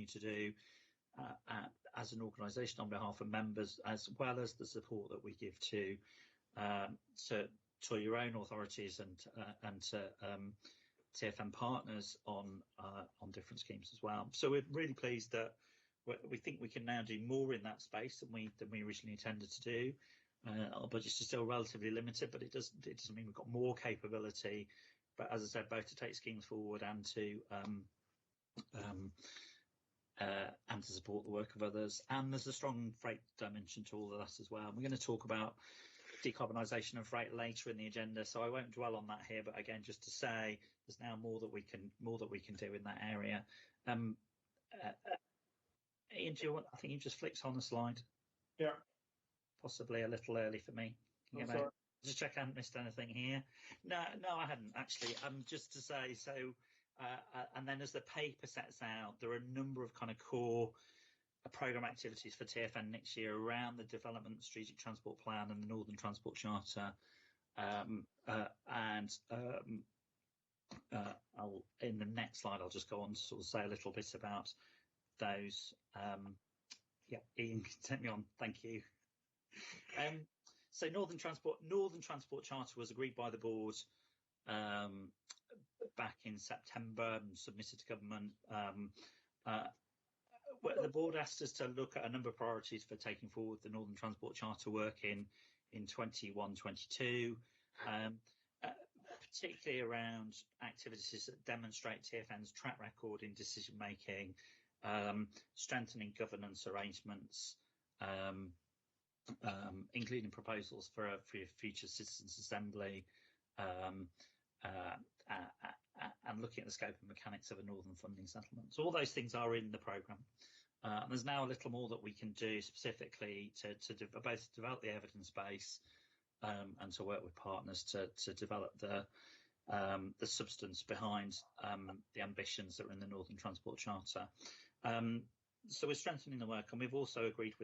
continue to do as an organisation on behalf of members, as well as the support that we give to your own authorities and to TFN partners on different schemes as well. So we're really pleased that we think we can now do more in that space than we originally intended to do. Our budgets are still relatively limited, but it doesn't mean we've got more capability. But as I said, both to take schemes forward and to support the work of others. And there's a strong freight dimension to all of that as well. We're going to talk about decarbonisation of freight later in the agenda, so I won't dwell on that here. But again, just to say, there's now more that we can do in that area. Ian, I think you just flicked on the slide. Yeah. Possibly a little early for me. Just check I haven't missed anything here. No, I hadn't actually. Just to say, so and then as the paper sets out, there are a number of kind of core programme activities for TFN next year around the development of the Strategic Transport Plan and the Northern Transport Charter. In the next slide, I'll just go on to sort of say a little bit about those. Yeah, Ian, take me on. Thank you. So Northern Transport Charter was agreed by the board back in September and submitted to government. The board asked us to look at a number of priorities for taking forward the Northern Transport Charter work in 21-22, particularly around activities that demonstrate TFN's track record in decision making, strengthening governance arrangements, including proposals for a future citizens' assembly, and looking at the scope and mechanics of a northern funding settlement. So all those things are in the programme. And there's now a little more that we can do specifically to both develop the evidence base and to work with partners to develop the substance behind the ambitions that are in the Northern Transport Charter. So we're strengthening the work, and we've also agreed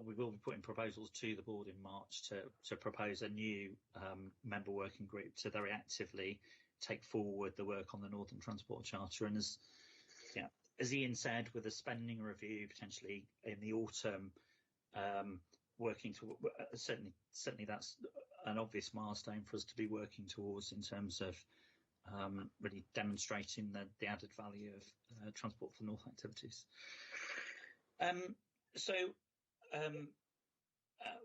we will be putting proposals to the board in March to propose a new member working group to very actively take forward the work on the Northern Transport Charter. And as Ian said, with a spending review potentially in the autumn, working to certainly that's an obvious milestone for us to be working towards in terms of really demonstrating the added value of Transport for the North activities.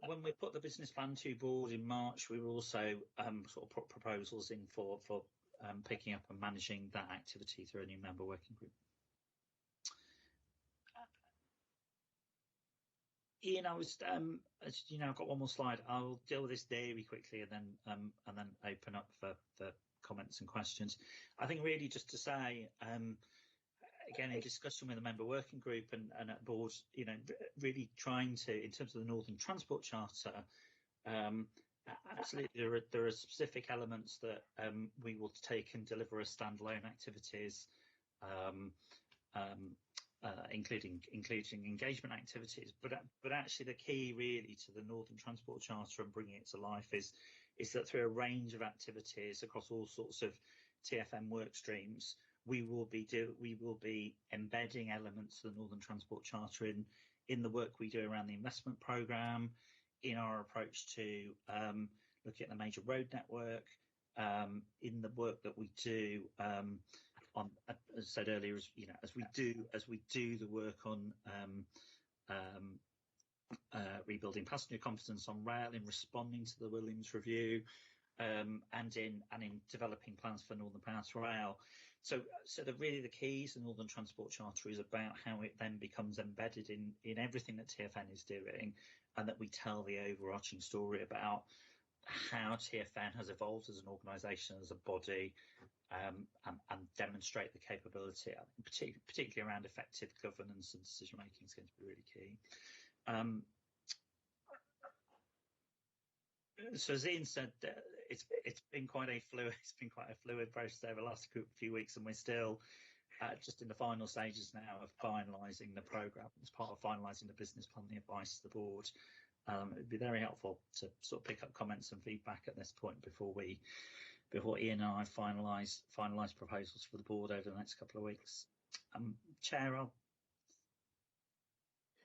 When we put the business plan to board in March, we will also sort of put proposals in for picking up and managing that activity through a new member working group. Ian, I was, as you know, I've got one more slide. I'll deal with this very quickly and then open up for comments and questions. I think really just to say, again, in discussion with the member working group and at board, really trying to, in terms of the Northern Transport Charter, absolutely there are specific elements that we will take and deliver as standalone activities, including engagement activities. But actually the key really to the Northern Transport Charter and bringing it to life is that through a range of activities across all sorts of TFN work streams, we will be embedding elements of the Northern Transport Charter in the work we do around the investment programme, in our approach to looking at the major road network, in the work that we do on, as I said earlier, as we do the work on rebuilding passenger confidence on rail, in responding to the Williams review, and in developing plans for Northern Powerhouse Rail. So the keys in the Northern Transport Charter is about how it then becomes embedded in everything that TFN is doing, and that we tell the overarching story about how TFN has evolved as an organisation, as a body, and demonstrate the capability, particularly around effective governance and decision making, is going to be really key. So as Ian said, it's been quite a fluid process over the last few weeks, and we're still just in the final stages now of finalising the programme as part of finalising the business plan, the advice to the board. It'd be very helpful to sort of pick up comments and feedback at this point before we Ian and I finalise proposals for the board over the next couple of weeks. Chair,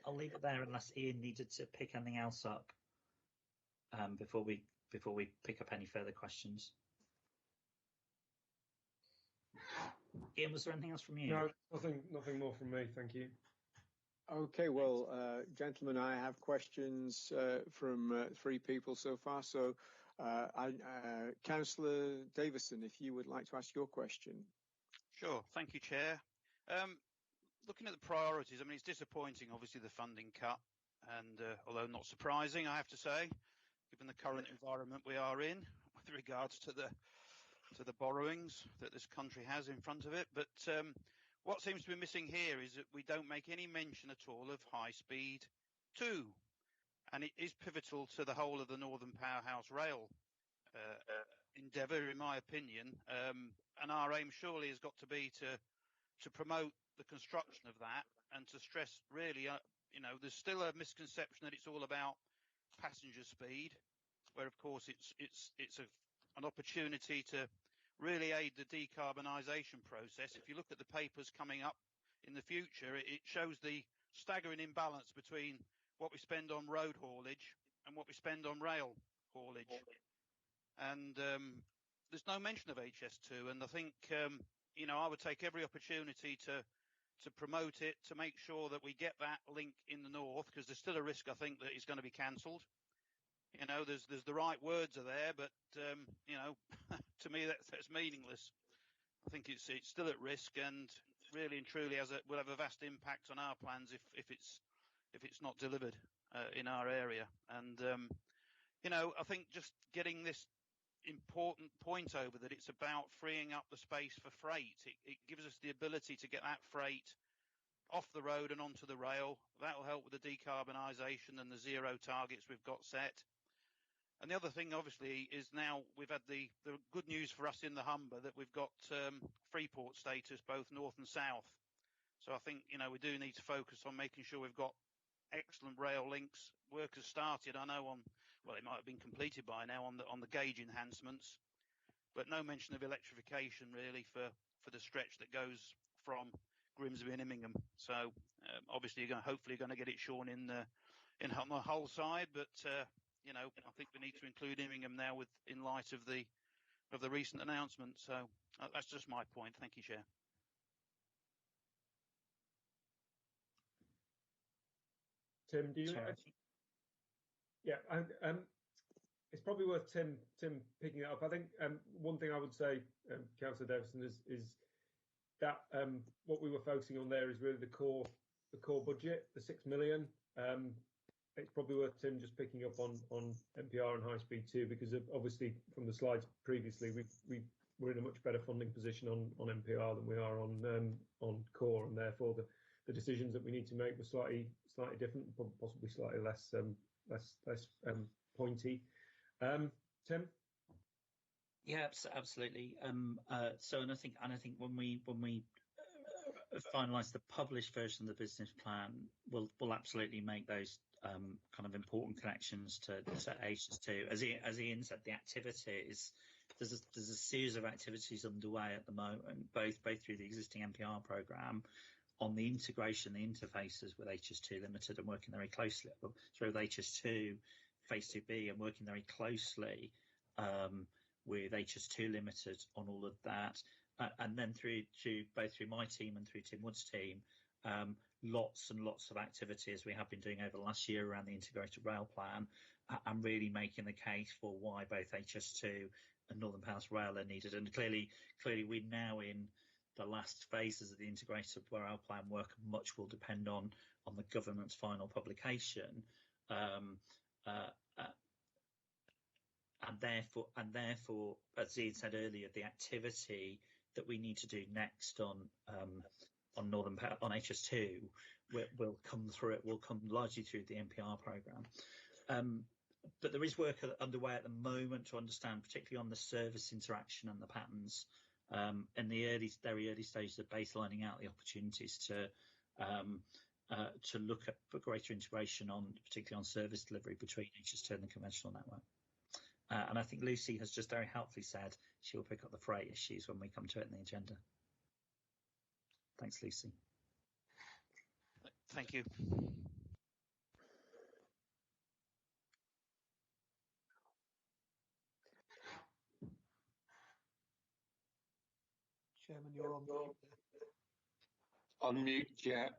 I'll leave it there unless Ian needed to pick anything else up before we pick up any further questions. Ian, was there anything else from you? No, nothing more from me. Thank you. Okay, well, gentlemen, I have questions from 3 people so far. So, Councillor Davison, if you would like to ask your question. Sure. Thank you, Chair. Looking at the priorities, I mean, it's disappointing, obviously, the funding cut, and although not surprising, I have to say, given the current environment we are in with regards to the borrowings that this country has in front of it. But what seems to be missing here is that we don't make any mention at all of High Speed 2, and it is pivotal to the whole of the Northern Powerhouse Rail endeavour, in my opinion. And our aim surely has got to be to promote the construction of that and to stress really, there's still a misconception that it's all about passenger speed, where of course it's an opportunity to really aid the decarbonisation process. If you look at the papers coming up in the future, it shows the staggering imbalance between what we spend on road haulage and what we spend on rail haulage. And there's no mention of HS2, and I think I would take every opportunity to promote it, to make sure that we get that link in the north, because there's still a risk, I think, that it's going to be cancelled. There's the right words are there, but to me that's meaningless. I think it's still at risk, and really and truly will have a vast impact on our plans if it's not delivered in our area. And I think just getting this important point over, that it's about freeing up the space for freight. It gives us the ability to get that freight off the road and onto the rail. That will help with the decarbonisation and the zero targets we've got set. And the other thing, obviously, is now we've had the good news for us in the Humber that we've got Freeport status, both north and south. So I think, we do need to focus on making sure we've got excellent rail links. Work has started, I know, it might have been completed by now on the gauge enhancements, but no mention of electrification really for the stretch that goes from Grimsby and Immingham. So obviously hopefully going to get it shown in on the whole side, but I think we need to include Immingham now in light of the recent announcement. So that's just my point. Thank you, Chair. Tim, do you? Yeah, it's probably worth Tim picking it up. I think one thing I would say, Councillor Davison, is that what we were focusing on there is really the core budget, the 6 million. It's probably worth Tim just picking up on MPR and High Speed 2, because obviously from the slides previously we're in a much better funding position on MPR than we are on core, and therefore the decisions that we need to make were slightly different, possibly slightly less pointy. Tim? Yeah, absolutely. So, and I think when we finalise the published version of the business plan, we'll absolutely make those kind of important connections to HS2. As Ian said, the activities, there's a series of activities underway at the moment, both through the existing MPR programme, on the integration, the interfaces with HS2 Limited, and working very closely through HS2 Phase 2B, and working very closely with HS2 Limited on all of that, and then both through my team and through Tim Wood's team, lots and lots of activities we have been doing over the last year around the integrated rail plan, and really making the case for why both HS2 and Northern Powerhouse Rail are needed. And clearly we're now in the last phases of the integrated rail plan work. Much will depend on the government's final publication, and therefore, as Ian said earlier, the activity that we need to do next on Northern Power, on HS2 will come through. It will come largely through the NPR programme. But there is work underway at the moment to understand, particularly on the service interaction and the patterns, in the very early stages of baselining out the opportunities to look at for greater integration particularly on service delivery between HS2 and the conventional network. And I think Lucy has just very helpfully said she'll pick up the freight issues when we come to it in the agenda. Thanks, Lucy. Thank you. Chairman, you're on mute. On mute, Chair.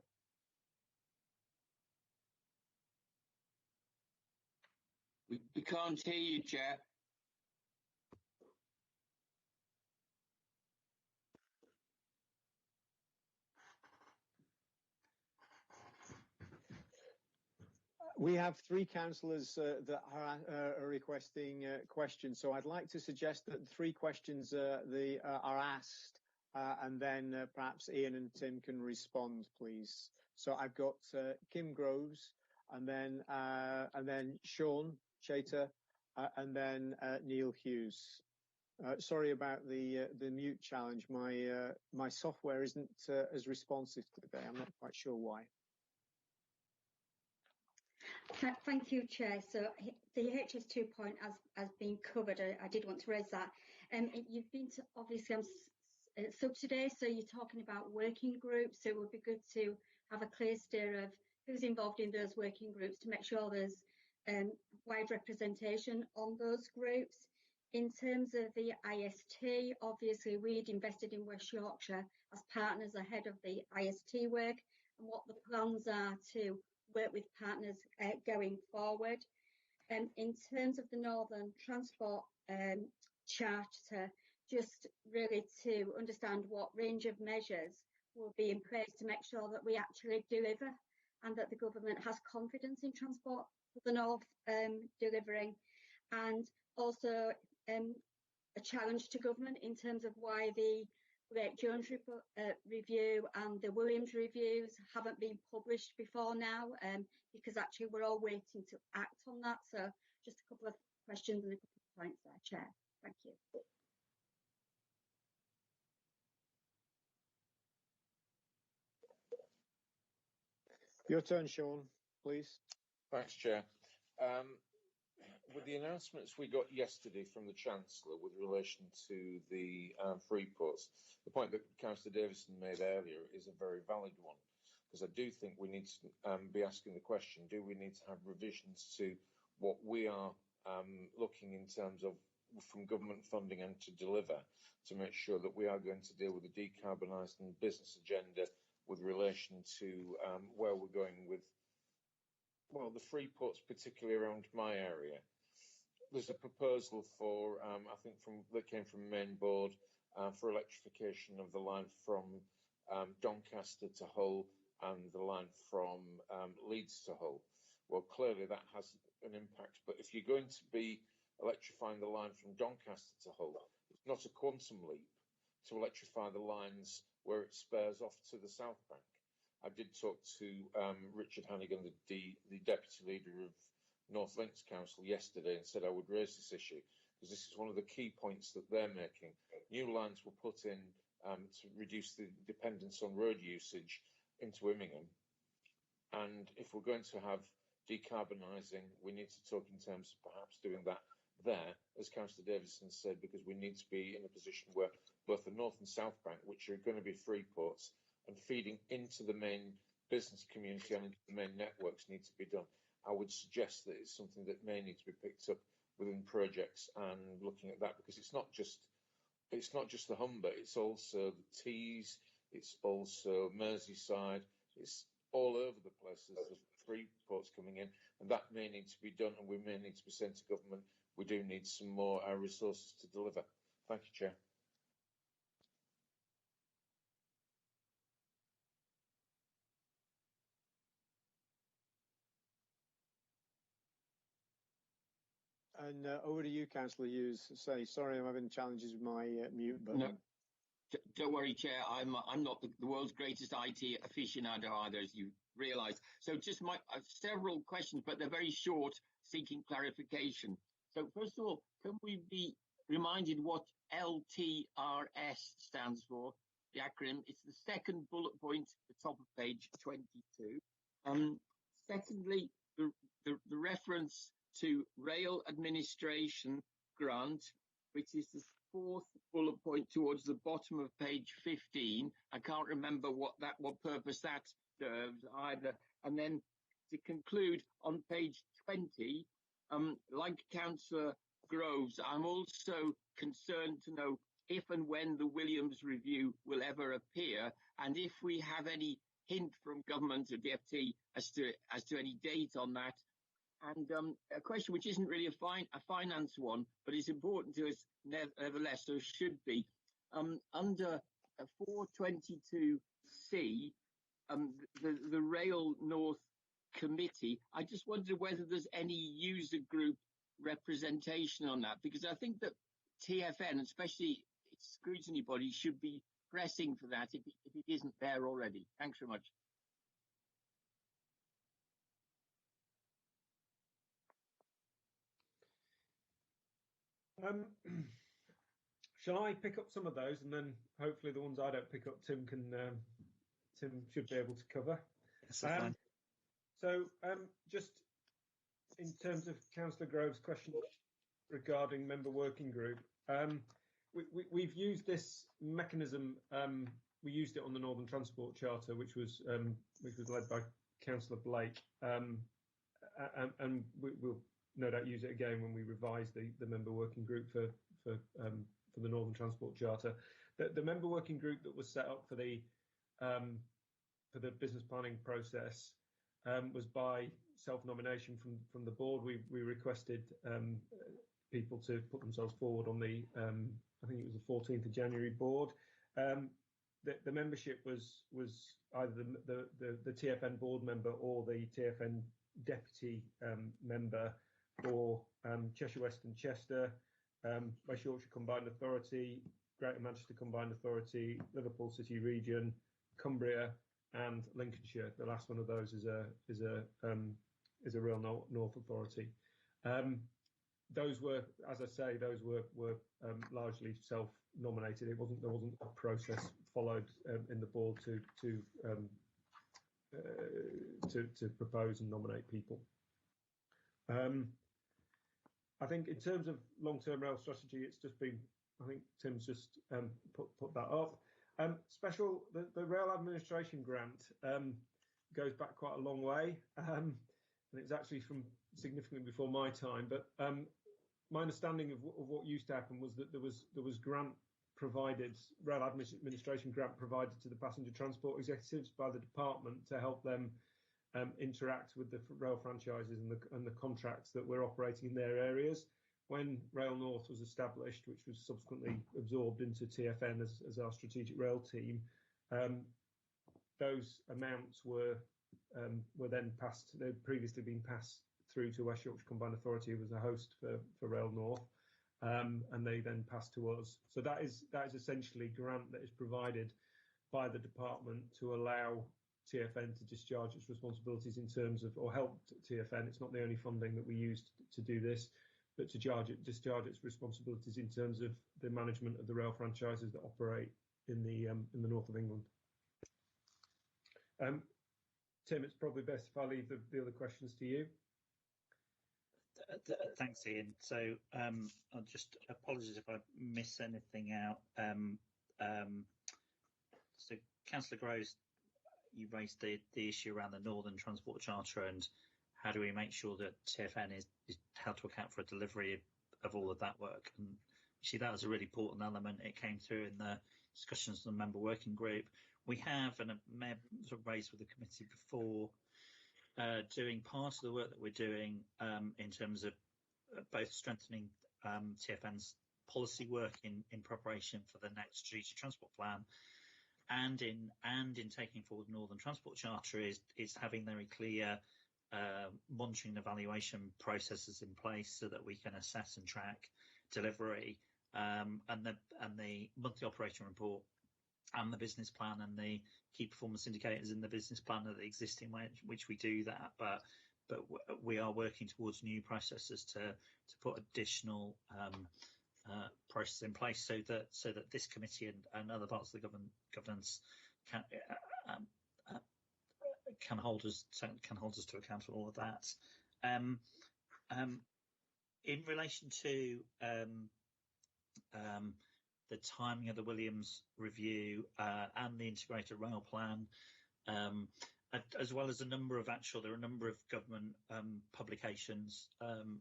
We can't hear you, Chair. We have three councillors that are requesting questions, so I'd like to suggest that the three questions are asked, and then perhaps Ian and Tim can respond, please. So I've got Kim Groves, and then Sean Chater, and then Neil Hughes. Sorry about the mute challenge. My software isn't as responsive today. I'm not quite sure why. Thank you, Chair. So the HS2 point has been covered. I did want to raise that. You've been to, obviously on sub today, so you're talking about working groups. So it would be good to have a clear steer of who's involved in those working groups to make sure there's wide representation on those groups. In terms of the IST, obviously we'd invested in West Yorkshire as partners ahead of the IST work, and what the plans are to work with partners going forward. In terms of the Northern Transport Charter, just really to understand what range of measures will be in place to make sure that we actually deliver and that the government has confidence in Transport for the North delivering, and also a challenge to government in terms of why the Great Jones review and the Williams reviews haven't been published before now, because actually we're all waiting to act on that. So just a couple of questions and a couple of points there, Chair. Thank you. Your turn, Sean, please. Thanks, Chair. With the announcements we got yesterday from the Chancellor with relation to the free ports, the point that Councillor Davison made earlier is a very valid one, because I do think we need to be asking the question, do we need to have revisions to what we are looking in terms of from government funding and to deliver, to make sure that we are going to deal with the decarbonising business agenda with relation to where we're going with, well, the free ports, particularly around my area. There's a proposal for, I think that came from Main Board, for electrification of the line from Doncaster to Hull and the line from Leeds to Hull. Well, clearly that has an impact, but if you're going to be electrifying the line from Doncaster to Hull, it's not a quantum leap to electrify the lines where it spares off to the South Bank. I did talk to Richard Hannigan, the Deputy Leader of North Links Council yesterday, and said I would raise this issue because this is one of the key points that they're making. New lines were put in to reduce the dependence on road usage into Immingham, and if we're going to have decarbonising, we need to talk in terms of perhaps doing that there, as Councillor Davison said, because we need to be in a position where both the North and South Bank, which are going to be free ports and feeding into the main business community and into the main networks, need to be done. I would suggest that it's something that may need to be picked up within projects and looking at that, because it's not just the Humber, it's also the Tees, it's also Merseyside, it's all over the place. There's free ports coming in, and that may need to be done, and we may need to be saying to government, we do need some more resources to deliver. Thank you, Chair. And over to you, Councillor Hughes. Sorry, I'm having challenges with my mute button. No, don't worry, Chair. I'm not the world's greatest IT aficionado either, as you realise. So just several questions, but they're very short, seeking clarification. So first of all, can we be reminded what LTRS stands for? The acronym. It's the second bullet point at the top of page 22. Secondly, the reference to rail administration grant, which is fourth bullet point towards the bottom of page 15. I can't remember what purpose that serves either. And then to conclude on page 20, like Councillor Groves, I'm also concerned to know if and when the Williams review will ever appear, and if we have any hint from government or DfT as to any date on that. And a question which isn't really a finance one, but is important to us nevertheless, so should be. Under 422C, the Rail North Committee, I just wondered whether there's any user group representation on that, because I think that TfN, especially its scrutiny body, should be pressing for that if it isn't there already. Thanks very much. Shall I pick up some of those, and then hopefully the ones I don't pick up, Tim should be able to cover. Yes, fine. So just in terms of Councillor Grove's question regarding member working group, we've used this mechanism. We used it on the Northern Transport Charter, which was led by Councillor Blake, and we'll no doubt use it again when we revise the member working group for the Northern Transport Charter. The member working group that was set up for the business planning process was by self-nomination from the board. We requested people to put themselves forward on the I think it was the 14th of January board. The membership was either the TfN board member or the TfN deputy member for Cheshire West and Chester, West Yorkshire Combined Authority, Greater Manchester Combined Authority, Liverpool City Region, Cumbria, and Lincolnshire. The last one of those is a Rail North Authority. Those were, as I say, were largely self-nominated. There wasn't a process followed in the board to propose and nominate people. I think in terms of long-term rail strategy, it's just been, I think Tim's just put that up. The rail administration grant goes back quite a long way, and it's actually from significantly before my time. But my understanding of what used to happen was that there was grant provided, rail administration grant provided to the passenger transport executives by the department to help them interact with the rail franchises and the contracts that were operating in their areas. When Rail North was established, which was subsequently absorbed into TfN as our strategic rail team, those amounts were then passed. They'd previously been passed through to West Yorkshire Combined Authority, who was a host for Rail North, and they then passed to us. So that is essentially grant that is provided by the department to allow TfN to discharge its responsibilities in terms of, or help TfN. It's not the only funding that we used to do this, but to discharge its responsibilities in terms of the management of the rail franchises that operate in the north of England. Tim, it's probably best if I leave the other questions to you. Thanks, Ian. So I'll just apologize if I miss anything out. So Councillor Groves, you raised the issue around the Northern Transport Charter and how do we make sure that TfN is held to account for a delivery of all of that work. And actually that was a really important element. It came through in the discussions of the member working group. We have, and may have sort of raised with the committee before, doing part of the work that we're doing in terms of both strengthening TfN's policy work in preparation for the next strategic transport plan, and in taking forward the Northern Transport Charter is having very clear monitoring and evaluation processes in place so that we can assess and track delivery, and the monthly operating report and the business plan and the key performance indicators in the business plan are the existing way in which we do that, but we are working towards new processes to put additional processes in place so that this committee and other parts of the governance can hold us to account for all of that. In relation to the timing of the Williams review and the integrated rail plan, as well as there are a number of government publications and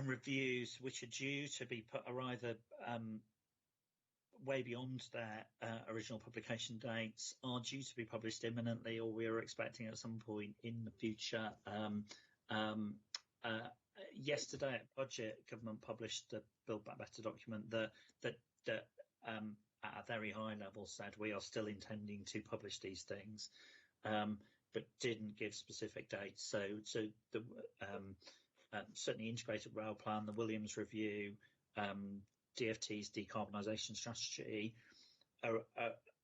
reviews which are due to be are either way beyond their original publication dates, are due to be published imminently, or we are expecting at some point in the future. Yesterday at budget, government published the Build Back Better document that at a very high level said we are still intending to publish these things, but didn't give specific dates. So the certainly integrated rail plan, the Williams review, DfT's decarbonisation strategy are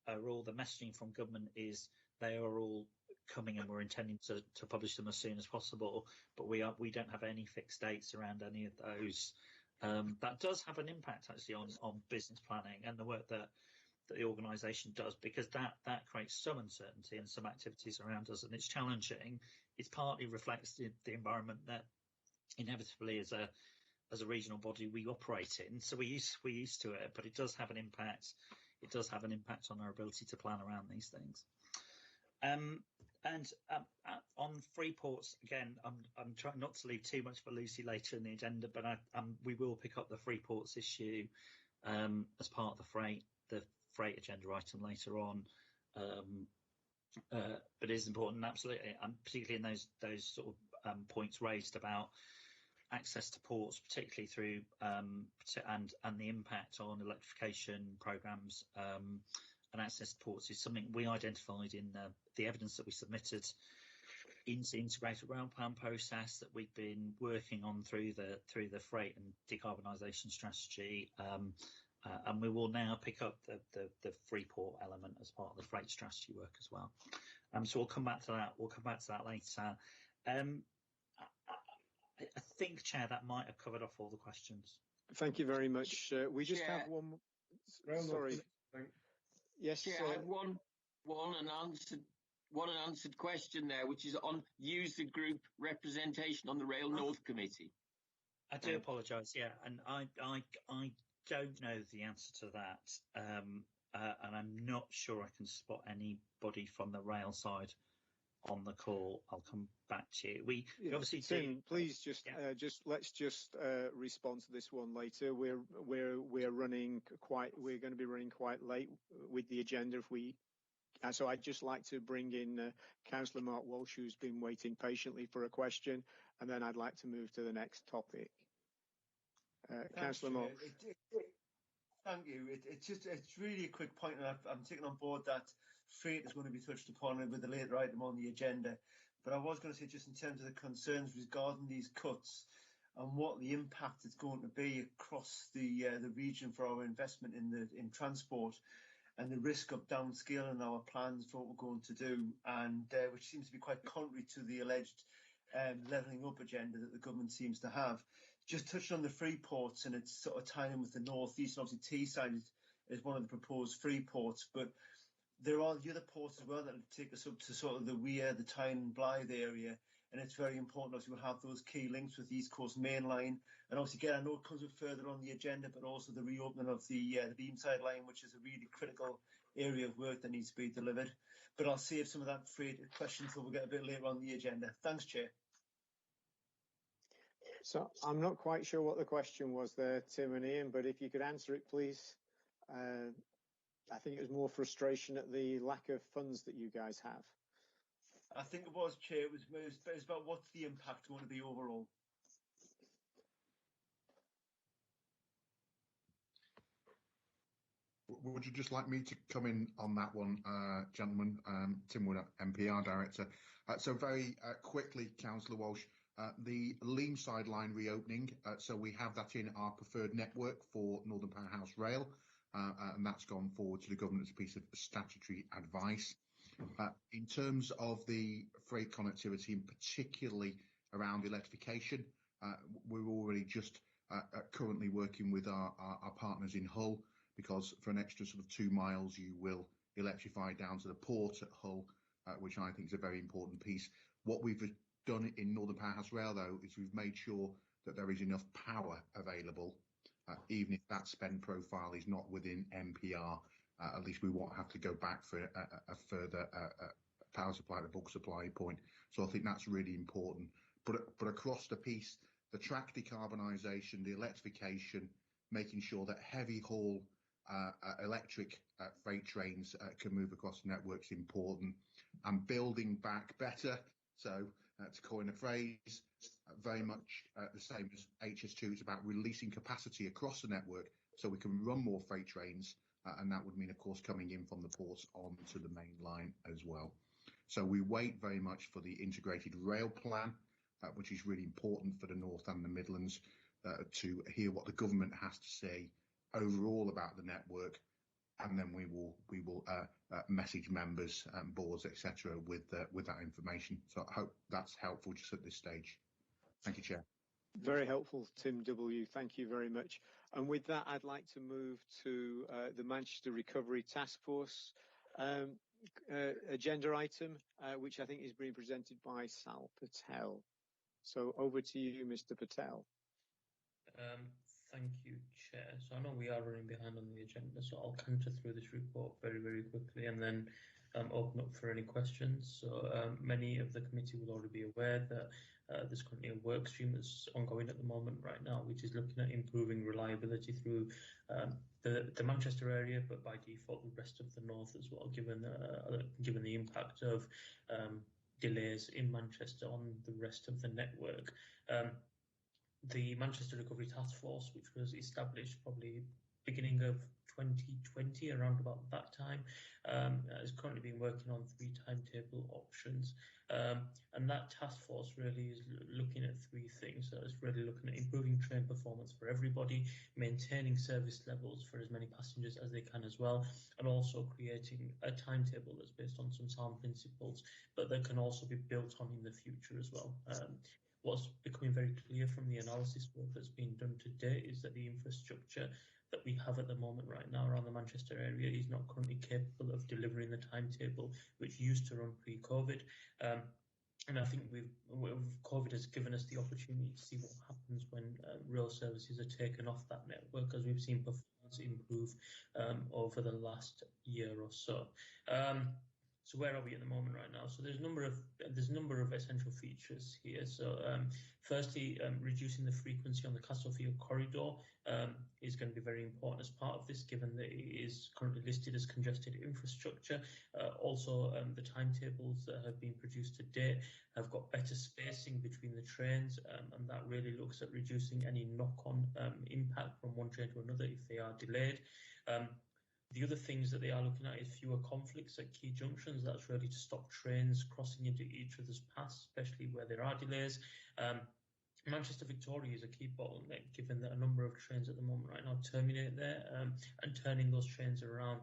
all, the messaging from government is they are all coming, and we're intending to publish them as soon as possible, but we don't have any fixed dates around any of those. That does have an impact actually on business planning and the work that the organisation does, because that creates some uncertainty and some activities around us, and it's challenging. It partly reflects the environment that inevitably as a regional body we operate in, so we're used to it, but it does have an impact. It does have an impact on our ability to plan around these things. And on free ports, again, I'm trying not to leave too much for Lucy later in the agenda, but we will pick up the free ports issue as part of the freight agenda item later on. But it is important, absolutely, particularly in those sort of points raised about access to ports, particularly through and the impact on electrification programs. And access to ports is something we identified in the evidence that we submitted into the integrated rail plan process that we've been working on through the freight and decarbonisation strategy, and we will now pick up the free port element as part of the freight strategy work as well. So we'll come back to that. We'll come back to that later. I think, Chair, that might have covered off all the questions. Thank you very much. We just have one. Sorry. Yes. Chair, I had one unanswered question there, which is on user group representation on the Rail North Committee. I do apologise. Yeah, and I don't know the answer to that, and I'm not sure I can spot anybody from the rail side on the call. I'll come back to you. We obviously Tim, please let's respond to this one later. We're going to be running quite late with the agenda so I'd just like to bring in Councillor Mark Walsh, who's been waiting patiently for a question, and then I'd like to move to the next topic. Councillor Mark. Thank you. It's really a quick point, and I'm taking on board that freight is going to be touched upon with the later item on the agenda. But I was going to say, just in terms of the concerns regarding these cuts and what the impact is going to be across the region for our investment in transport, and the risk of downscaling our plans for what we're going to do, and which seems to be quite contrary to the alleged levelling up agenda that the government seems to have. Just touching on the free ports, and it's sort of tying in with the North East, and obviously Teesside is one of the proposed free ports, but there are the other ports as well that will take us up to sort of the Weir, the Tyne and Blythe area, and it's very important. Obviously, we'll have those key links with the East Coast Main Line, and obviously, again, I know it comes up further on the agenda, but also the reopening of the Beamside Line, which is a really critical area of work that needs to be delivered. But I'll save some of that freight question until we get a bit later on the agenda. Thanks, Chair. So I'm not quite sure what the question was there, Tim and Ian, but if you could answer it, please. I think it was more frustration at the lack of funds that you guys have. I think it was, Chair. It was about what's the impact going to be overall. Would you just like me to come in on that one, gentlemen? Tim Wood, MPR Director. So very quickly, Councillor Walsh, the Leamside line reopening, so we have that in our preferred network for Northern Powerhouse Rail, and that's gone forward to the government as a piece of statutory advice. In terms of the freight connectivity, and particularly around electrification, we're already just currently working with our partners in Hull, because for an extra sort of 2 miles you will electrify down to the port at Hull, which I think is a very important piece. What we've done in Northern Powerhouse Rail, though, is we've made sure that there is enough power available, even if that spend profile is not within MPR. At least we won't have to go back for a further power supply, the bulk supply point. So I think that's really important. But across the piece, the track decarbonisation, the electrification, making sure that heavy haul electric freight trains can move across the network is important, and building back better. So to coin a phrase, very much the same as HS2, it's about releasing capacity across the network so we can run more freight trains, and that would mean, of course, coming in from the ports onto the main line as well. So we wait very much for the integrated rail plan, which is really important for the North and the Midlands, to hear what the government has to say overall about the network, and then we will message members and boards, etc., with that information. So I hope that's helpful just at this stage. Thank you, Chair. Very helpful, Tim W. Thank you very much. And with that, I'd like to move to the Manchester Recovery Task Force agenda item, which I think is being presented by Sal Patel. So over to you, Mr. Patel. Thank you, Chair. So I know we are running behind on the agenda, so I'll canter through this report very, very quickly and then open up for any questions. So many of the committee will already be aware that there's currently a work stream that's ongoing at the moment right now, which is looking at improving reliability through the Manchester area, but by default the rest of the North as well, given the impact of delays in Manchester on the rest of the network. The Manchester Recovery Task Force, which was established probably beginning of 2020, around about that time, is currently been working on 3 timetable options. And that task force really is looking at 3 things. So it's really looking at improving train performance for everybody, maintaining service levels for as many passengers as they can as well, and also creating a timetable that's based on some sound principles, but that can also be built on in the future as well. What's becoming very clear from the analysis work that's been done to date is that the infrastructure that we have at the moment right now around the Manchester area is not currently capable of delivering the timetable which used to run pre-COVID. And I think COVID has given us the opportunity to see what happens when rail services are taken off that network, as we've seen performance improve over the last year or so. So where are we at the moment right now? So there's a number of essential features here. So firstly, reducing the frequency on the Castlefield corridor is going to be very important as part of this, given that it is currently listed as congested infrastructure. Also, the timetables that have been produced to date have got better spacing between the trains, and that really looks at reducing any knock-on impact from one train to another if they are delayed. The other things that they are looking at is fewer conflicts at key junctions. That's really to stop trains crossing into each other's paths, especially where there are delays. Manchester Victoria is a key bottleneck, given that a number of trains at the moment right now terminate there, and turning those trains around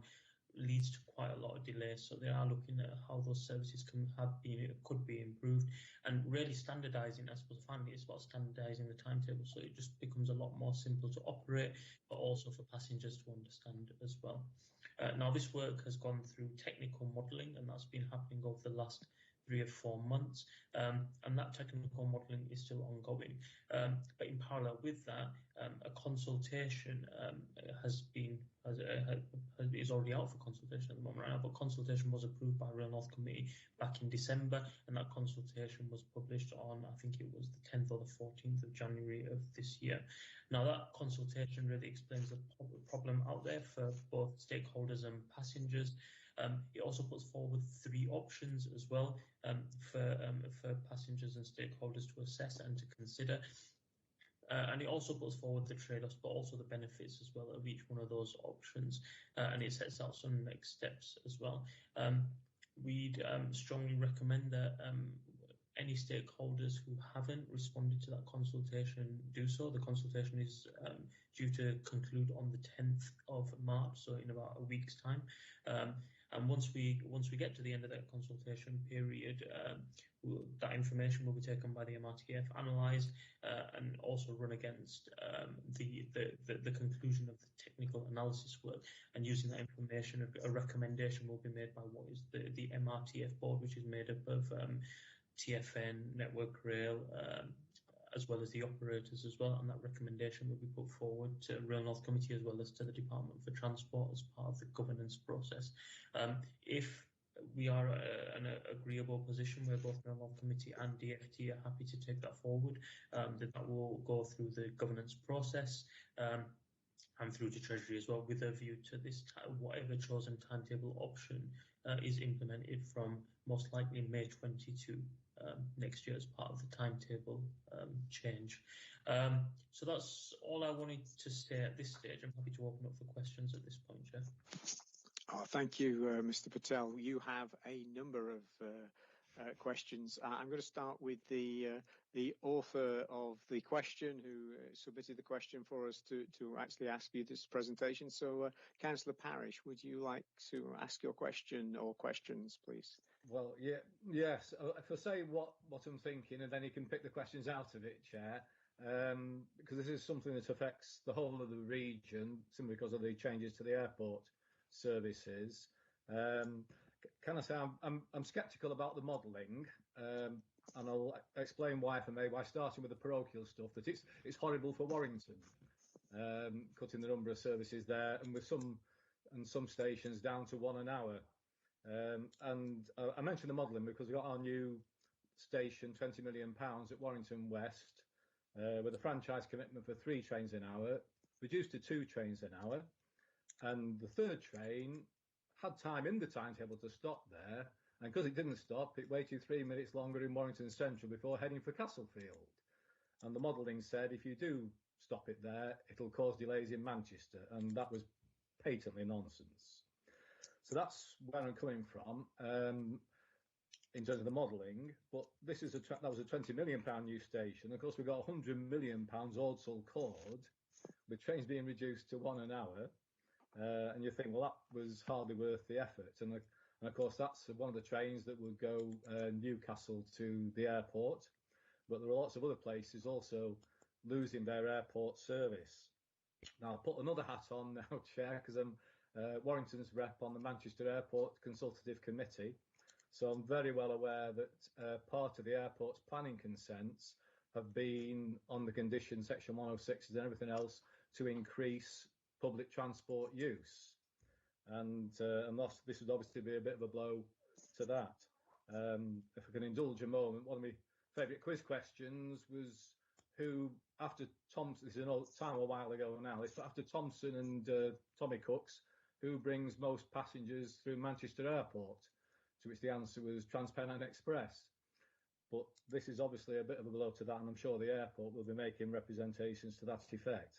leads to quite a lot of delays. So they are looking at how those services could be improved, and really standardising. I suppose finally it's about standardising the timetable, so it just becomes a lot more simple to operate, but also for passengers to understand as well. Now this work has gone through technical modelling, and that's been happening over the last 3 or 4 months, and that technical modelling is still ongoing. But in parallel with that, a consultation is already out for consultation at the moment right now, but consultation was approved by Rail North Committee back in December, and that consultation was published on, I think it was the 10th or the 14th of January of this year. Now that consultation really explains the problem out there for both stakeholders and passengers. It also puts forward 3 options as well for passengers and stakeholders to assess and to consider. And it also puts forward the trade-offs, but also the benefits as well of each one of those options. And it sets out some next steps as well. We'd strongly recommend that any stakeholders who haven't responded to that consultation do so. The consultation is due to conclude on the 10th of March, so in about a week's time. And once we get to the end of that consultation period, that information will be taken by the MRTF, analysed, and also run against the conclusion of the technical analysis work. And using that information, a recommendation will be made by what is the MRTF board, which is made up of TfN, Network Rail, as well as the operators as well, and that recommendation will be put forward to Rail North Committee as well as to the Department for Transport as part of the governance process. If we are in an agreeable position where both Rail North Committee and DFT are happy to take that forward, then that will go through the governance process and through to Treasury as well, with a view to this whatever chosen timetable option is implemented from most likely May 22 next year as part of the timetable change. So that's all I wanted to say at this stage. I'm happy to open up for questions at this point, Chair. Oh, thank you, Mr. Patel. You have a number of questions. I'm going to start with the author of the question who submitted the question for us to actually ask you this presentation. So, Councillor Parish, would you like to ask your question or questions, please? Well, yes. If I say what I'm thinking, and then you can pick the questions out of it, Chair, because this is something that affects the whole of the region, simply because of the changes to the airport services. Can I say I'm sceptical about the modelling, and I'll explain why, if I may, by starting with the parochial stuff. That it's horrible for Warrington, cutting the number of services there, and with some stations down to 1 an hour. And I mentioned the modelling because we got our new station, £20 million at Warrington West, with a franchise commitment for 3 trains an hour, reduced to 2 trains an hour, and the third train had time in the timetable to stop there, and because it didn't stop, it waited 3 minutes longer in Warrington Central before heading for Castlefield. And the modelling said if you do stop it there, it'll cause delays in Manchester, and that was patently nonsense. So that's where I'm coming from in terms of the modelling. But this is that was a £20 million new station. Of course, we've got £100 million Ordsall Cord, with trains being reduced to 1 an hour. And you think, well, that was hardly worth the effort. And of course, that's one of the trains that would go Newcastle to the airport. But there are lots of other places also losing their airport service. Now, I'll put another hat on now, Chair, because I'm Warrington's rep on the Manchester Airport Consultative Committee. So I'm very well aware that part of the airport's planning consents have been on the condition, Section 106 and everything else, to increase public transport use, and this would obviously be a bit of a blow to that. If I can indulge a moment, one of my favourite quiz questions was who, after Thompson, this is a while ago now, it's after Thompson and Tommy Cooks, who brings most passengers through Manchester Airport, to which the answer was TransPennine Express. But this is obviously a bit of a blow to that, and I'm sure the airport will be making representations to that effect.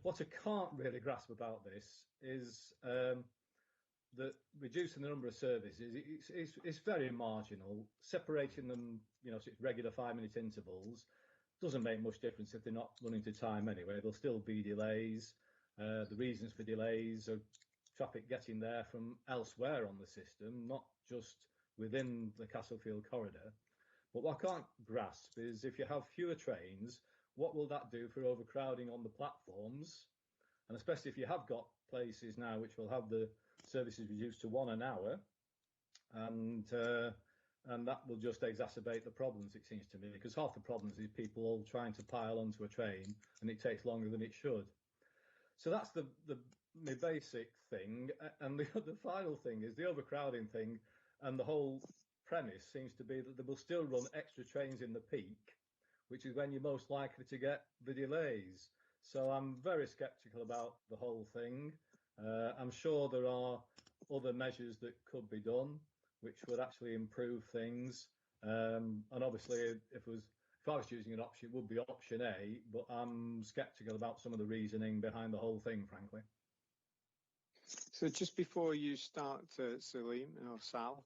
What I can't really grasp about this is that reducing the number of services, it's very marginal. Separating them, so it's regular 5-minute intervals, doesn't make much difference if they're not running to time anyway. There'll still be delays. The reasons for delays are traffic getting there from elsewhere on the system, not just within the Castlefield corridor. But what I can't grasp is if you have fewer trains, what will that do for overcrowding on the platforms? And especially if you have got places now which will have the services reduced to 1 an hour, and that will just exacerbate the problems, it seems to me, because half the problems is people all trying to pile onto a train, and it takes longer than it should. So that's my basic thing. And the final thing is the overcrowding thing, and the whole premise seems to be that they will still run extra trains in the peak, which is when you're most likely to get the delays. So I'm very sceptical about the whole thing. I'm sure there are other measures that could be done, which would actually improve things. And obviously, if I was choosing an option, it would be option A, but I'm sceptical about some of the reasoning behind the whole thing, frankly. So just before you start, Salim or Sal,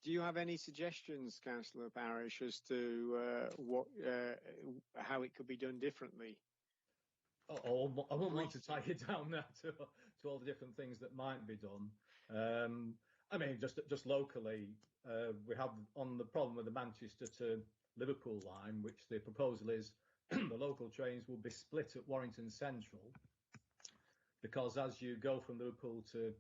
do you have any suggestions, Councillor Parish, as to how it could be done differently? I won't want to tie you down now to all the different things that might be done. I mean, just locally, we have on the problem with the Manchester to Liverpool line, which the proposal is the local trains will be split at Warrington Central, because as you go from Liverpool to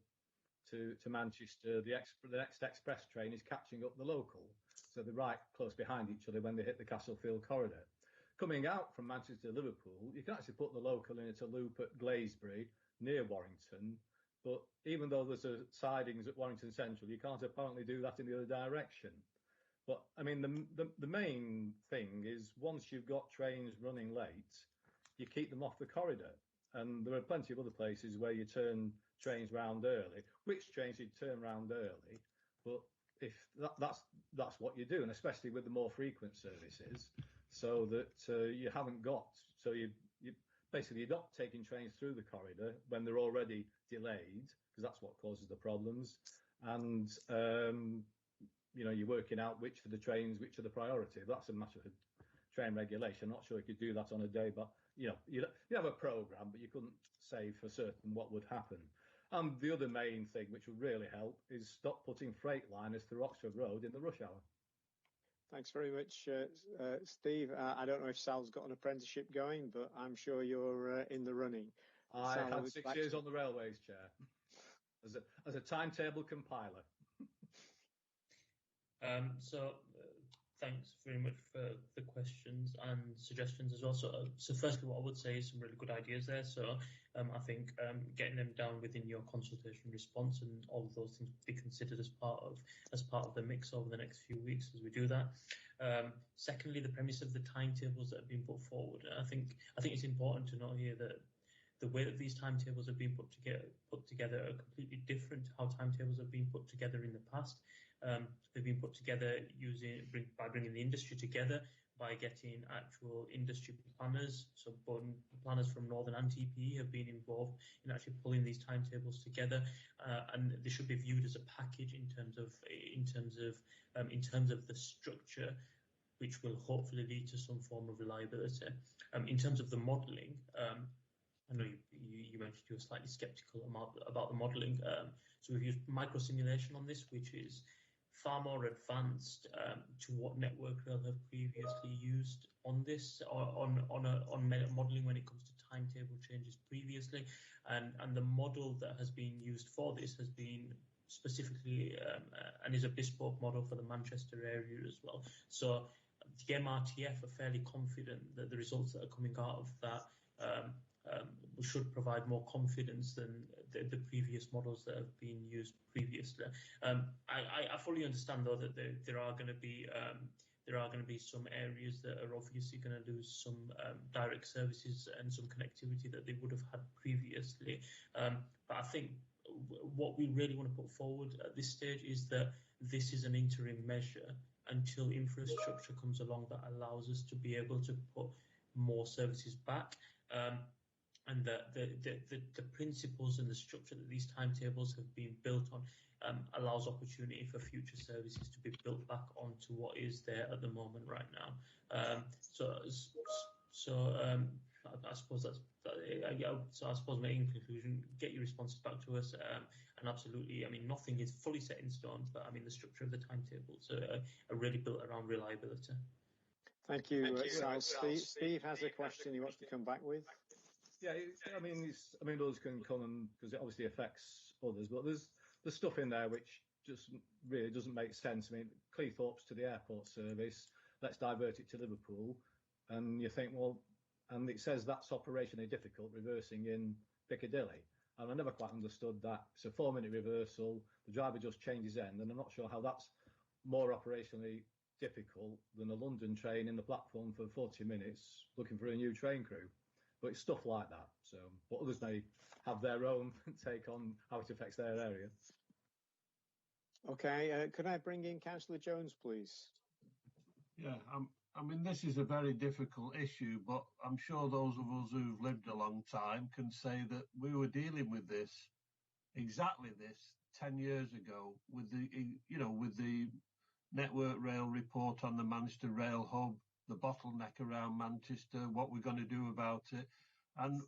Manchester, the next express train is catching up the local. so they're right close behind each other when they hit the Castlefield corridor. Coming out from Manchester to Liverpool, you can actually put the local into loop at Glaisbury near Warrington, but even though there's a sidings at Warrington Central, you can't apparently do that in the other direction. But I mean, the main thing is once you've got trains running late, you keep them off the corridor. And there are plenty of other places where you turn trains round early. Which trains you turn round early? But if that's what you do, and especially with the more frequent services, so that you haven't got, so you basically you're not taking trains through the corridor when they're already delayed, because that's what causes the problems. And you're working out which of the trains, which are the priority. That's a matter of train regulation. I'm not sure you could do that on a day, but you have a program, but you couldn't say for certain what would happen. And the other main thing which would really help is stop putting freight liners through Oxford Road in the rush hour. Thanks very much, Steve. I don't know if Sal's got an apprenticeship going, but I'm sure you're in the running. I had 6 years on the railways, Chair, as a timetable compiler. Thanks very much for the questions and suggestions as well. So firstly, what I would say is some really good ideas there. So I think getting them down within your consultation response and all of those things be considered as part of the mix over the next few weeks as we do that. Secondly, the premise of the timetables that have been put forward. I think it's important to note here that the way that these timetables have been put together are completely different to how timetables have been put together in the past. They've been put together by bringing the industry together, by getting actual industry planners. So both planners from Northern and TPE have been involved in actually pulling these timetables together, and they should be viewed as a package in terms of the structure, which will hopefully lead to some form of reliability. In terms of the modelling, I know you mentioned you were slightly sceptical about the modelling. So we've used micro-simulation on this, which is far more advanced to what Network Rail have previously used on this, on modelling when it comes to timetable changes previously. And the model that has been used for this has been specifically and is a bespoke model for the Manchester area as well. So the MRTF are fairly confident that the results that are coming out of that should provide more confidence than the previous models that have been used previously. I fully understand though that there are going to be some areas that are obviously going to lose some direct services and some connectivity that they would have had previously. But I think what we really want to put forward at this stage is that this is an interim measure until infrastructure comes along that allows us to be able to put more services back. And the principles and the structure that these timetables have been built on allows opportunity for future services to be built back onto what is there at the moment right now. I suppose I suppose in conclusion, get your responses back to us, and absolutely, I mean, nothing is fully set in stone, but I mean, the structure of the timetables are really built around reliability. Thank you, Sal. Steve has a question he wants to come back with. Yeah, I mean, others can come because it obviously affects others, but there's stuff in there which just really doesn't make sense. I mean, Cleethorpes to the airport service, let's divert it to Liverpool, and you think, well, and it says that's operationally difficult, reversing in Piccadilly, and I never quite understood that. It's a 4-minute reversal, the driver just changes end, and I'm not sure how that's more operationally difficult than a London train in the platform for 40 minutes looking for a new train crew. But it's stuff like that. So, but others may have their own take on how it affects their area. Okay, could I bring in Councillor Jones, please? Yeah, I mean, this is a very difficult issue, but I'm sure those of us who've lived a long time can say that we were dealing with exactly this 10 years ago with the Network Rail report on the Manchester Rail Hub, the bottleneck around Manchester, what we're going to do about it. And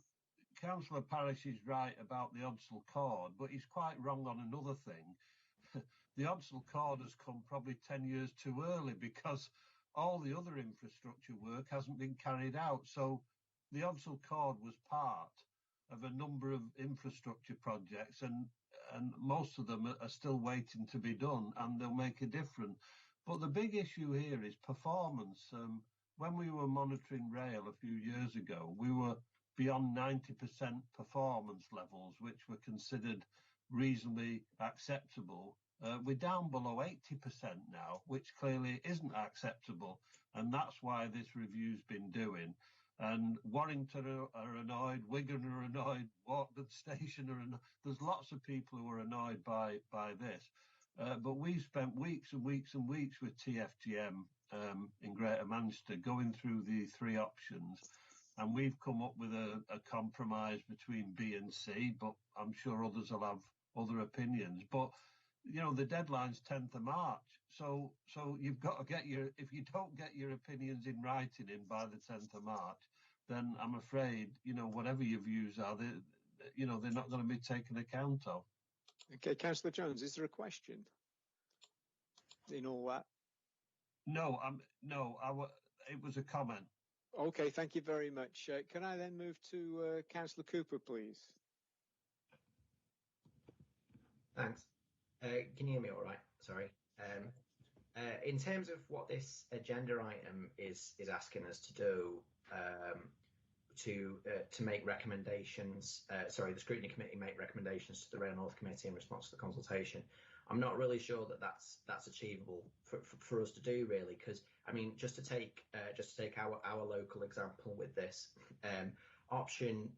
Councillor Parish is right about the Odsal cord, but he's quite wrong on another thing. The Odsal cord has come probably 10 years too early because all the other infrastructure work hasn't been carried out. So the Odsal cord was part of a number of infrastructure projects, and most of them are still waiting to be done, and they'll make a difference. But the big issue here is performance. When we were monitoring rail a few years ago, we were beyond 90% performance levels, which were considered reasonably acceptable. We're down below 80% now, which clearly isn't acceptable. And that's why this review's been doing. And Warrington are annoyed, Wigan are annoyed, Wartburg Station are annoyed. There's lots of people who are annoyed by this. But we've spent weeks and weeks and weeks with TFGM in Greater Manchester going through the three options. And we've come up with a compromise between B and C, but I'm sure others will have other opinions. But, you know, the deadline's 10th of March. So you've got to if you don't get your opinions in writing by the 10th of March, then I'm afraid, you know, whatever your views are, they're not going to be taken account of. Okay, Councillor Jones, is there a question in all that? No, it was a comment. Okay, thank you very much. Can I then move to Councillor Cooper, please? Thanks. Can you hear me all right? Sorry. In terms of what this agenda item is asking us to do, to make recommendations, the Scrutiny Committee make recommendations to the Rail North Committee in response to the consultation, I'm not really sure that that's achievable for us to do, really, because I mean, just to take our local example with this, option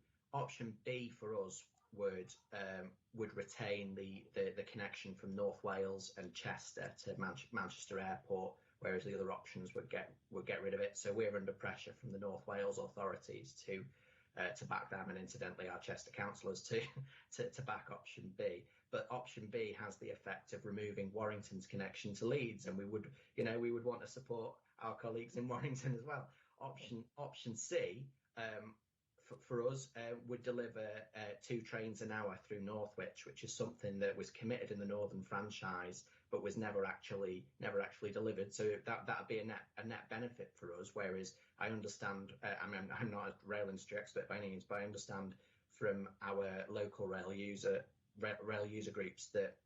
B for us would retain the connection from North Wales and Chester to Manchester Airport, whereas the other options would get rid of it. So we're under pressure from the North Wales authorities to back them, and incidentally our Chester councillors to back option B. But option B has the effect of removing Warrington's connection to Leeds, and we would want to support our colleagues in Warrington as well. Option C for us would deliver 2 trains an hour through Northwich, which is something that was committed in the Northern franchise but was never actually delivered. So that'd be a net benefit for us. Whereas I understand, I'm not a rail industry expert by any means, but I understand from our local rail user groups that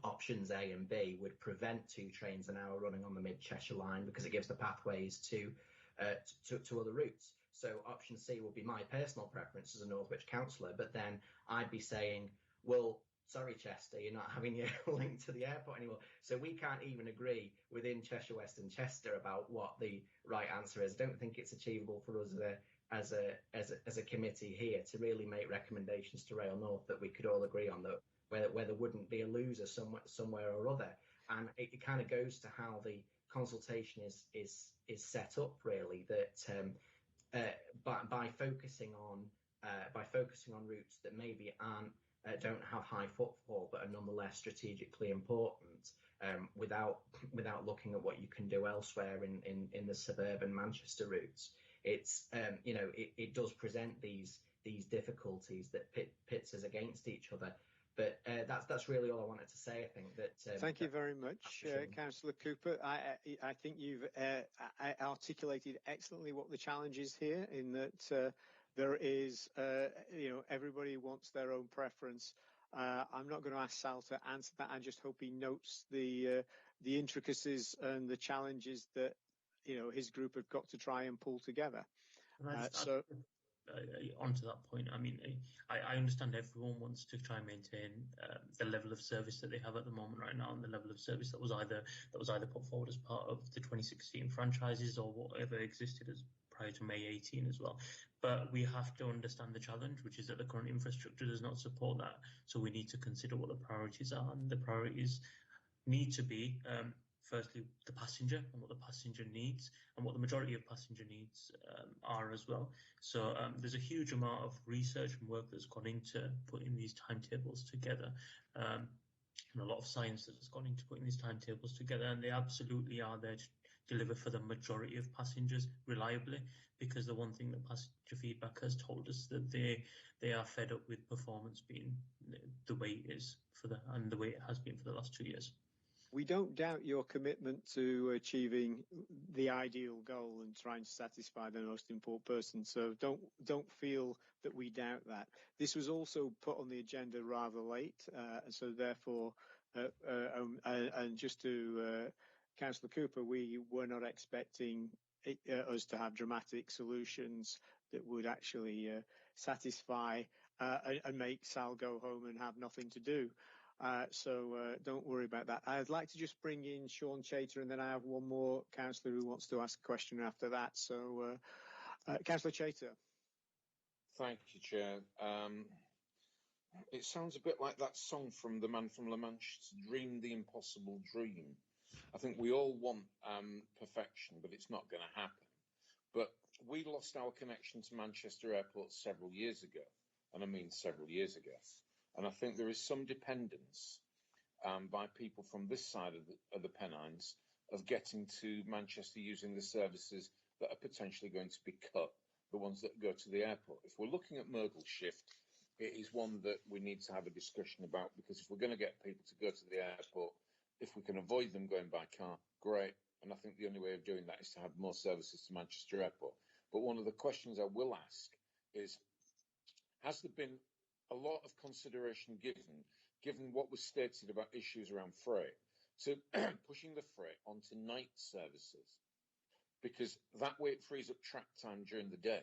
options A and B would prevent 2 trains an hour running on the Mid Cheshire line because it gives the pathways to other routes. So option C would be my personal preference as a Northwich councillor, but then I'd be saying, well, sorry, Chester, you're not having your link to the airport anymore. So we can't even agree within Cheshire West and Chester about what the right answer is. I don't think it's achievable for us as a committee here to really make recommendations to Rail North that we could all agree on, that where there wouldn't be a loser somewhere or other. And it kind of goes to how the consultation is set up, really, that by focusing on routes that maybe don't have high footfall but are nonetheless strategically important, without looking at what you can do elsewhere in the suburban Manchester routes, it's it does present these difficulties that pits us against each other. But that's really all I wanted to say. I think that. Thank you very much, Councillor Cooper. I think you've articulated excellently what the challenge is here, in that there is, everybody wants their own preference. I'm not going to ask Sal to answer that. I just hope he notes the intricacies and the challenges that his group have got to try and pull together. Onto that point, I mean, I understand everyone wants to try and maintain the level of service that they have at the moment right now, and the level of service that was either put forward as part of the 2016 franchises or whatever existed as prior to May 18 as well. But we have to understand the challenge, which is that the current infrastructure does not support that. So we need to consider what the priorities are, and the priorities need to be firstly the passenger and what the passenger needs and what the majority of passenger needs are as well. So there's a huge amount of research and work that's gone into putting these timetables together, and a lot of science that has gone into putting these timetables together, and they absolutely are there to deliver for the majority of passengers reliably, because the one thing that passenger feedback has told us that they are fed up with performance being the way it is and the way it has been for the last 2 years. We don't doubt your commitment to achieving the ideal goal and trying to satisfy the most important person. So don't feel that we doubt that. This was also put on the agenda rather late, so therefore, and just to Councillor Cooper, we were not expecting us to have dramatic solutions that would actually satisfy and make Sal go home and have nothing to do. So don't worry about that. I'd like to just bring in Sean Chater, and then I have one more councillor who wants to ask a question after that. So, Councillor Chater. Thank you, Chair. It sounds a bit like that song from the man from La Manche, Dream the Impossible Dream. I think we all want perfection, but it's not going to happen. But we lost our connection to Manchester Airport several years ago, and I mean several years ago. And I think there is some dependence by people from this side of the Pennines of getting to Manchester using the services that are potentially going to be cut, the ones that go to the airport. If we're looking at modal shift, it is one that we need to have a discussion about, because if we're going to get people to go to the airport, if we can avoid them going by car, great. And I think the only way of doing that is to have more services to Manchester Airport. But one of the questions I will ask is, has there been a lot of consideration given what was stated about issues around freight, to pushing the freight onto night services? Because that way it frees up track time during the day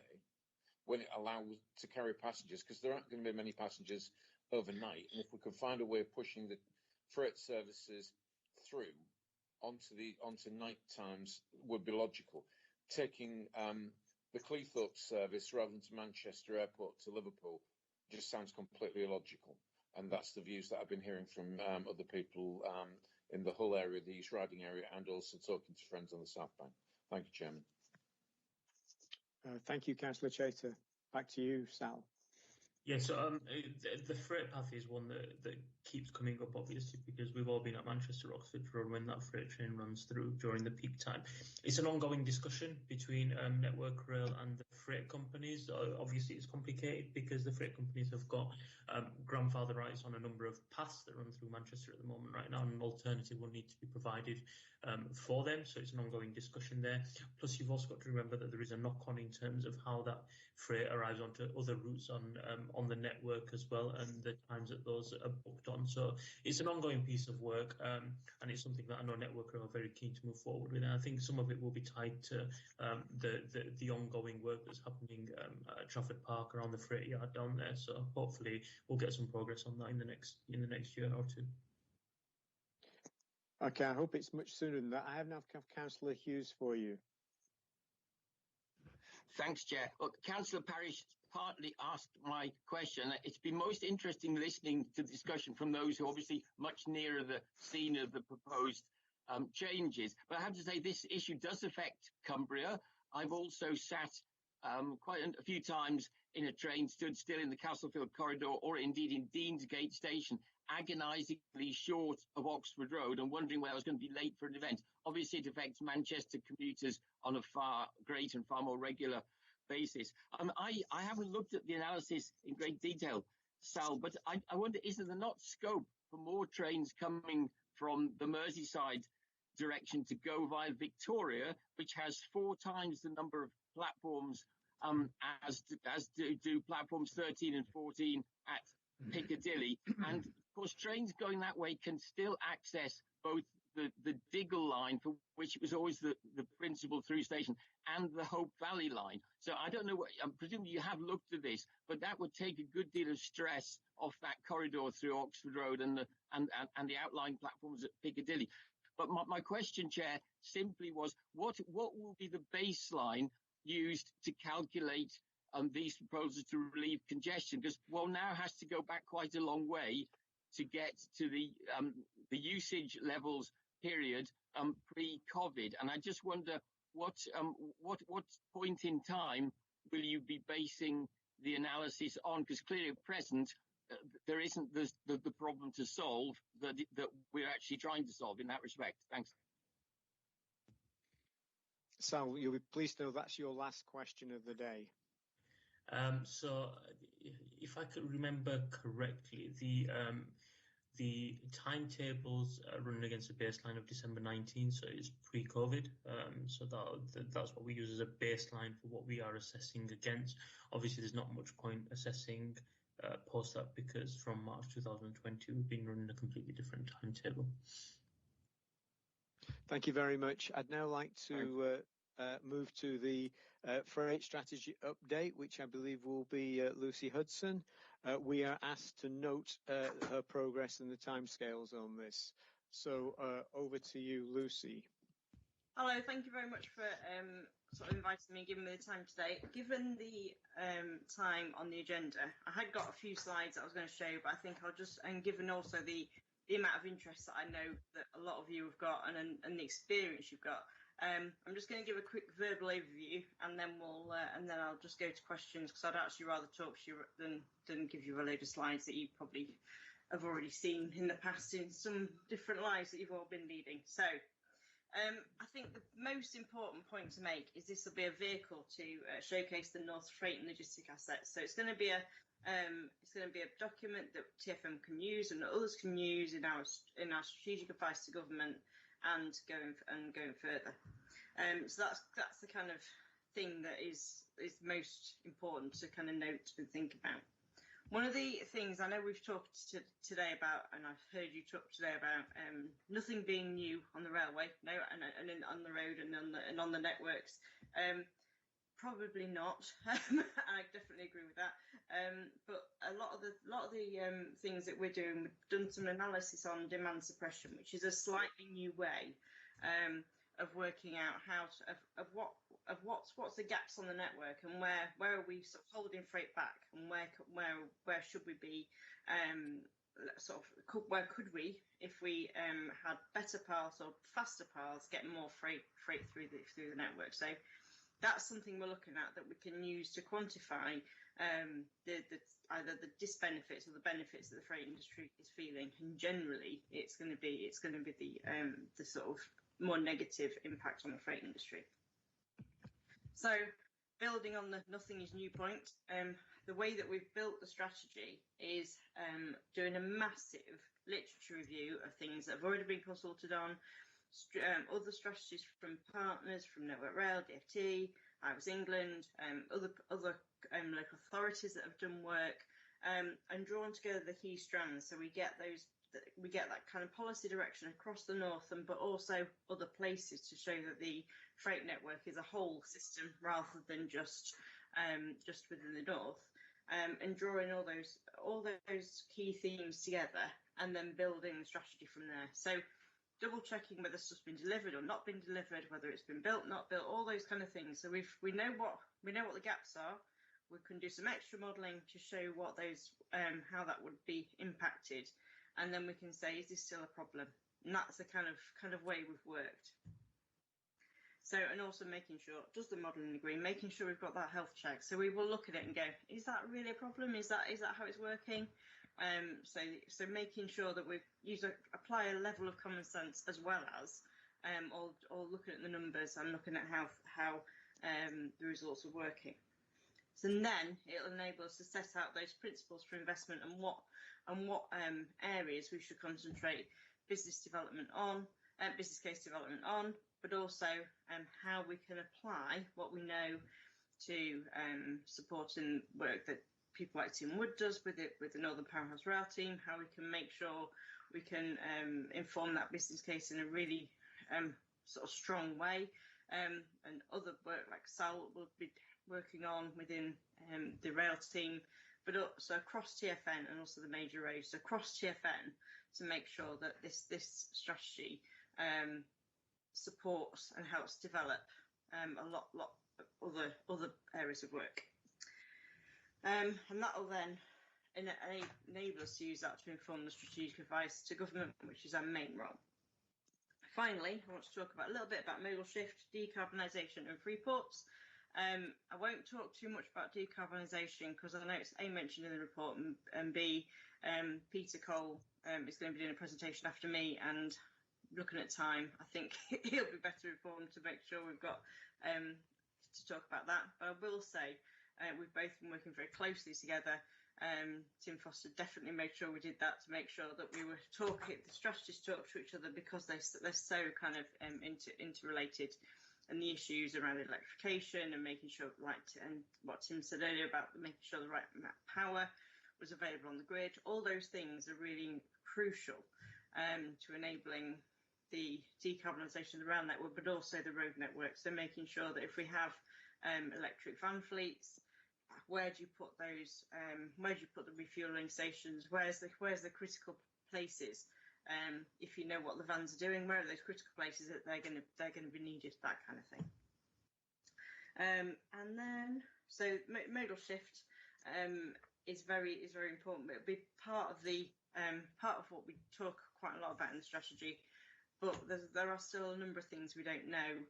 when it allows to carry passengers, because there aren't going to be many passengers overnight. And if we could find a way of pushing the freight services through onto night times, would be logical. Taking the Cleethorpes service rather than to Manchester Airport to Liverpool just sounds completely illogical. And that's the views that I've been hearing from other people in the Hull area, the East Riding area, and also talking to friends on the South Bank. Thank you, Chairman. Thank you, Councillor Chater. Back to you, Sal. Yeah, so the freight path is one that keeps coming up, obviously, because we've all been at Manchester Oxford Road when that freight train runs through during the peak time. It's an ongoing discussion between Network Rail and the freight companies. Obviously, it's complicated because the freight companies have got grandfather rights on a number of paths that run through Manchester at the moment right now, and an alternative will need to be provided for them. So it's an ongoing discussion there. Plus, you've also got to remember that there is a knock-on in terms of how that freight arrives onto other routes on the network as well, and the times that those are booked on. So it's an ongoing piece of work, and it's something that I know Network are very keen to move forward with. And I think some of it will be tied to the ongoing work that's happening at Trafford Park around the freight yard down there. So hopefully we'll get some progress on that in the next year or two. Okay, I hope it's much sooner than that. I have now Councillor Hughes for you. Thanks, Chair. Well, Councillor Parish partly asked my question. It's been most interesting listening to the discussion from those who are obviously much nearer the scene of the proposed changes. But I have to say this issue does affect Cumbria. I've also sat quite a few times in a train, stood still in the Castlefield corridor, or indeed in Deansgate Station, agonisingly short of Oxford Road and wondering whether I was going to be late for an event. Obviously, it affects Manchester commuters on a far greater and far more regular basis. I haven't looked at the analysis in great detail, Sal, but I wonder, is there not scope for more trains coming from the Merseyside direction to go via Victoria, which has 4 times the number of platforms as do platforms 13 and 14 at Piccadilly? And of course, trains going that way can still access both the Diggle line, for which it was always the principal through station, and the Hope Valley line. So I don't know, presumably you have looked at this, but that would take a good deal of stress off that corridor through Oxford Road and the outlying platforms at Piccadilly. But my question, Chair, simply was, what will be the baseline used to calculate these proposals to relieve congestion? Because one now has to go back quite a long way to get to the usage levels period pre-COVID, and I just wonder what point in time will you be basing the analysis on? Because clearly at present there isn't the problem to solve that we're actually trying to solve in that respect. Thanks. Sal, you'll be pleased to know that's your last question of the day. So if I could remember correctly, the timetables running against a baseline of December 19, so it's pre-COVID. So that's what we use as a baseline for what we are assessing against. Obviously, there's not much point assessing post that, because from March 2020 we've been running a completely different timetable. Thank you very much. I'd now like to move to the freight strategy update, which I believe will be Lucy Hudson. We are asked to note her progress and the timescales on this. So over to you, Lucy. Hello, thank you very much for sort of inviting me and giving me the time today. Given the time on the agenda, I had got a few slides that I was going to show, but I think I'll just, and given also the amount of interest that I know that a lot of you have got and the experience you've got, I'm just going to give a quick verbal overview, and then I'll just go to questions, because I'd actually rather talk to you than give you a load of slides that you probably have already seen in the past in some different lives that you've all been leading. So I think the most important point to make is this will be a vehicle to showcase the North freight and logistic assets. So it's going to be a document that TFM can use and that others can use in our strategic advice to government and going further. So that's the kind of thing that is most important to kind of note and think about. One of the things I know we've talked today about, and I've heard you talk today about, nothing being new on the railway, no, and on the road and on the networks. Probably not. I definitely agree with that. But a lot of the things that we're doing, we've done some analysis on demand suppression, which is a slightly new way of working out what's the gaps on the network, and where are we sort of holding freight back, and where should we be, where could we, if we had better paths or faster paths, get more freight through the network. So that's something we're looking at that we can use to quantify either the disbenefits or the benefits that the freight industry is feeling. And generally, it's going to be the sort of more negative impact on the freight industry. So, building on the nothing is new point, the way that we've built the strategy is doing a massive literature review of things that have already been consulted on, other strategies from partners, from Network Rail, DfT, IVES England, other local authorities that have done work, and drawn together the key strands, so we get that kind of policy direction across the north, but also other places, to show that the freight network is a whole system rather than just within the north, and drawing all those key themes together, and then building the strategy from there. So double checking whether stuff's been delivered or not been delivered, whether it's been built, not built, all those kind of things. So we know what the gaps are. We can do some extra modelling to show what those how that would be impacted, and then we can say, is this still a problem? And that's the kind of way we've worked. So, and also making sure, does the modelling agree? Making sure we've got that health check. So we will look at it and go, is that really a problem? Is that how it's working? So making sure that we apply a level of common sense, as well as or looking at the numbers and looking at how the results are working. So then it'll enable us to set out those principles for investment and what areas we should concentrate business development on, business case development on, but also how we can apply what we know to supporting work that people like Tim Wood does with the Northern Powerhouse Rail team, how we can make sure we can inform that business case in a really sort of strong way, and other work like Sal will be working on within the rail team, but also across TFN and also the major roads, so across TFN, to make sure that this strategy supports and helps develop a lot of other areas of work. And that will then enable us to use that to inform the strategic advice to government, which is our main role. Finally, I want to talk a little bit about modal shift, decarbonisation and free ports. I won't talk too much about decarbonisation, because I know it's A, mentioned in the report, and B, Peter Cole is going to be doing a presentation after me, and looking at time, I think he'll be better informed to make sure we've got to talk about that. But I will say we've both been working very closely together. Tim Foster definitely made sure we did that, to make sure that we were talking, the strategies talk to each other, because they're so kind of interrelated, and the issues around electrification and making sure, and what Tim said earlier about making sure the right amount of power was available on the grid, all those things are really crucial to enabling the decarbonisation of the rail network, but also the road network. So making sure that if we have electric van fleets, where do you put those? Where do you put the refueling stations? Where's the critical places? If you know what the vans are doing, where are those critical places that they're going to be needed? That kind of thing. And then so modal shift is very important. It'll be part of what we talk quite a lot about in the strategy. But there are still a number of things we don't know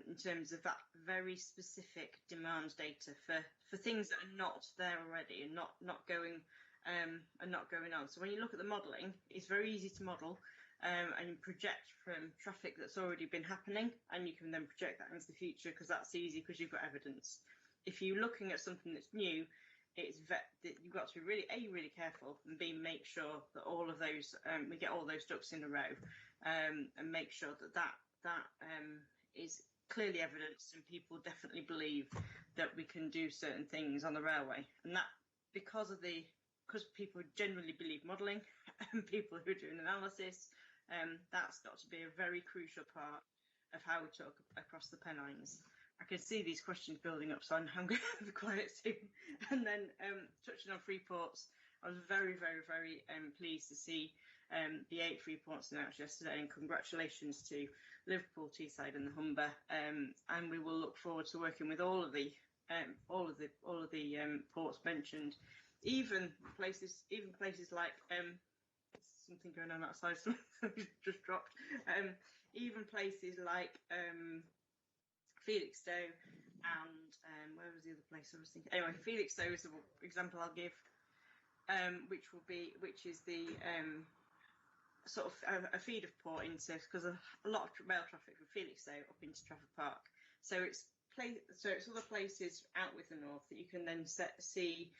in terms of that very specific demand data for things that are not there already and not going on. So when you look at the modelling, it's very easy to model and project from traffic that's already been happening, and you can then project that into the future because that's easy because you've got evidence. If you're looking at something that's new, you've got to be really careful, and B, make sure that all of those we get all those ducks in a row, and make sure that is clearly evidenced and people definitely believe that we can do certain things on the railway, and that because people generally believe modelling and people who are doing analysis, that's got to be a very crucial part of how we talk across the Pennines. I can see these questions building up, so I'm going to be quiet soon. And then touching on free ports, I was very pleased to see the 8 free ports announced yesterday, and congratulations to Liverpool, Teesside, and the Humber. And we will look forward to working with all of the ports mentioned, even places like something going on outside, something just dropped. Even places like Felixstowe and where was the other place I was thinking? Anyway, Felixstowe is the example I'll give, which is the sort of a feeder port into, because a lot of rail traffic from Felixstowe up into Trafford Park. So it's other places out with the north that you can then see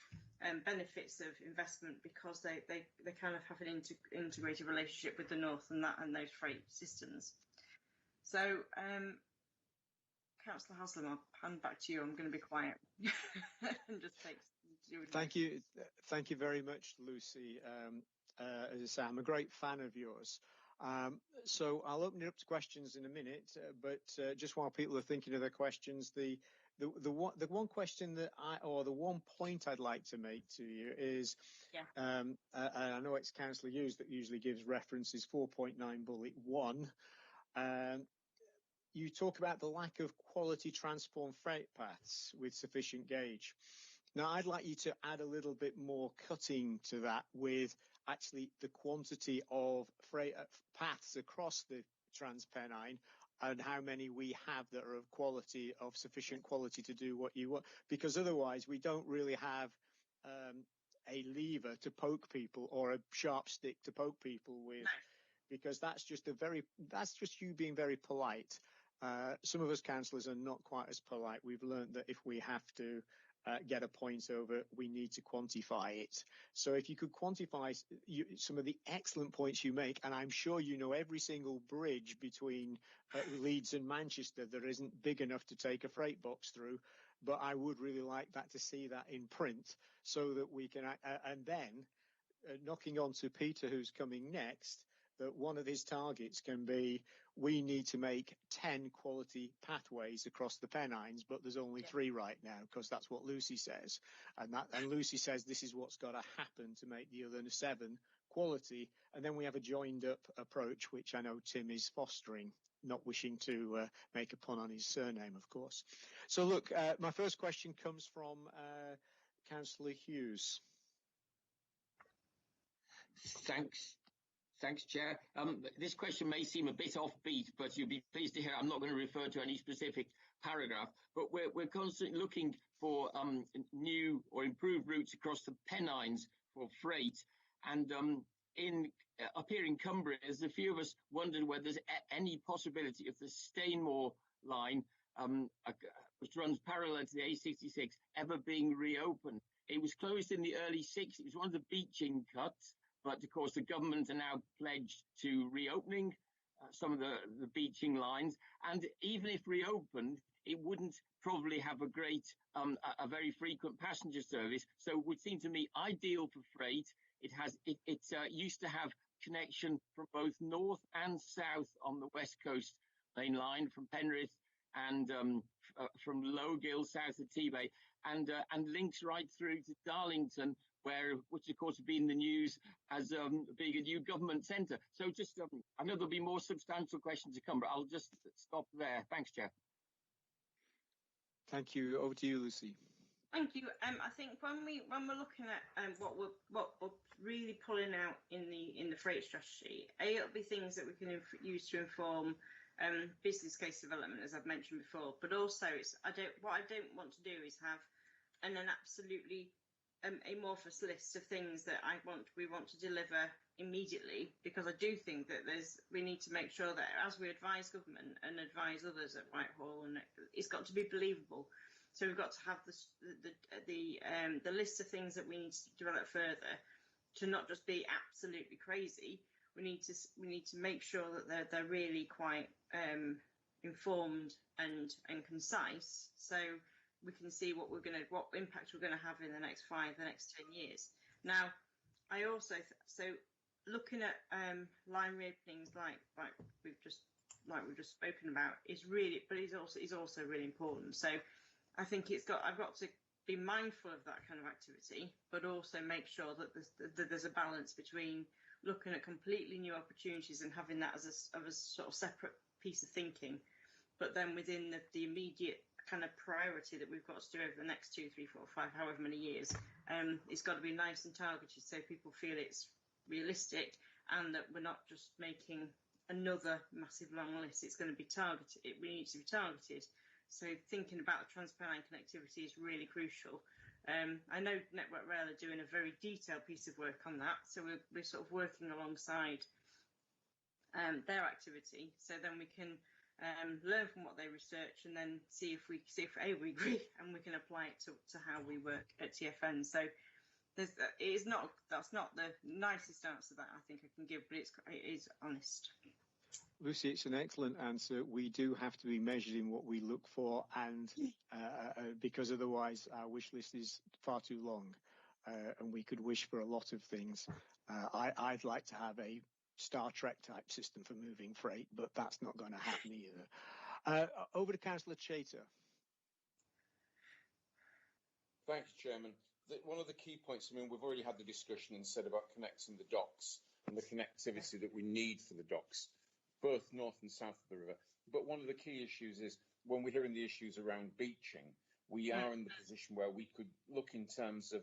benefits of investment because they kind of have an integrated relationship with the north and those freight systems. So. Councillor Haslam, I'll hand back to you. I'm going to be quiet and just take. Thank you very much, Lucy. As I say, I'm a great fan of yours. So I'll open it up to questions in a minute, but just while people are thinking of their questions, the one question the one point I'd like to make to you is, and I know it's Councillor Hughes that usually gives references 4.9 bullet 1. You talk about the lack of quality transport freight paths with sufficient gauge. Now, I'd like you to add a little bit more cutting to that with actually the quantity of freight paths across the Transpennine and how many we have that are of sufficient quality to do what you want. Because otherwise, we don't really have a lever to poke people or a sharp stick to poke people with, because that's just you being very polite. Some of us councillors are not quite as polite. We've learned that if we have to get a point over, we need to quantify it. So if you could quantify some of the excellent points you make, and I'm sure you know every single bridge between Leeds and Manchester that isn't big enough to take a freight box through, but I would really like to see that in print so that we can, and then knocking on to Peter, who's coming next, that one of his targets can be, we need to make 10 quality pathways across the Pennines, but there's only 3 right now, because that's what Lucy says. And Lucy says this is what's got to happen to make the other 7 quality. And then we have a joined up approach, which I know Tim is fostering, not wishing to make a pun on his surname, of course. So look, my first question comes from Councillor Hughes. Thanks, Chair. This question may seem a bit offbeat, but you'll be pleased to hear I'm not going to refer to any specific paragraph, but we're constantly looking for new or improved routes across the Pennines for freight. And up here in Cumbria, there's a few of us wondered whether there's any possibility of the Stainmore line, which runs parallel to the A66, ever being reopened. It was closed in the early 60s. It was one of the beaching cuts. But, of course, the government are now pledged to reopening some of the beaching lines. And even if reopened, it wouldn't probably have a very frequent passenger service. So it would seem to me ideal for freight. It used to have connection from both north and south on the West Coast main line from Penrith and from Lowgill south of Tebay, and links right through to Darlington, which of course has been in the news as being a new government centre. So just, I know there'll be more substantial questions to come, but I'll just stop there. Thanks, Chair. Thank you. Over to you, Lucy. Thank you. I think when we're looking at what we're really pulling out in the freight strategy, it'll be things that we can use to inform business case development, as I've mentioned before. But also, what I don't want to do is have an absolutely amorphous list of things that we want to deliver immediately, because I do think that we need to make sure that as we advise government and advise others at Whitehall, and it's got to be believable. So we've got to have the list of things that we need to develop further to not just be absolutely crazy. We need to make sure that they're really quite informed and concise, so we can see what impact we're going to have in the next 10 years. Now, I also looking at line reopenings like we've just spoken about is really, but is also really important. So I think I've got to be mindful of that kind of activity, but also make sure that there's a balance between looking at completely new opportunities and having that as a sort of separate piece of thinking, but then within the immediate kind of priority that we've got to do over the next 2, 3, 4, 5, however many years, it's got to be nice and targeted so people feel it's realistic and that we're not just making another massive long list. It's going to be targeted. We need to be targeted. So thinking about transparent connectivity is really crucial. I know Network Rail are doing a very detailed piece of work on that, so we're sort of working alongside their activity, so then we can learn from what they research and then see if we agree and we can apply it to how we work at TFN. So that's not the nicest answer that I think I can give, but it is honest. Lucy, it's an excellent answer. We do have to be measured in what we look for, and because otherwise our wish list is far too long, and we could wish for a lot of things. I'd like to have a Star Trek type system for moving freight, but that's not going to happen either. Over to Councillor Chater. Thanks, Chairman. One of the key points, we've already had the discussion and said about connecting the docks and the connectivity that we need for the docks, both north and south of the river. But one of the key issues is when we're hearing the issues around beaching, we are in the position where we could look in terms of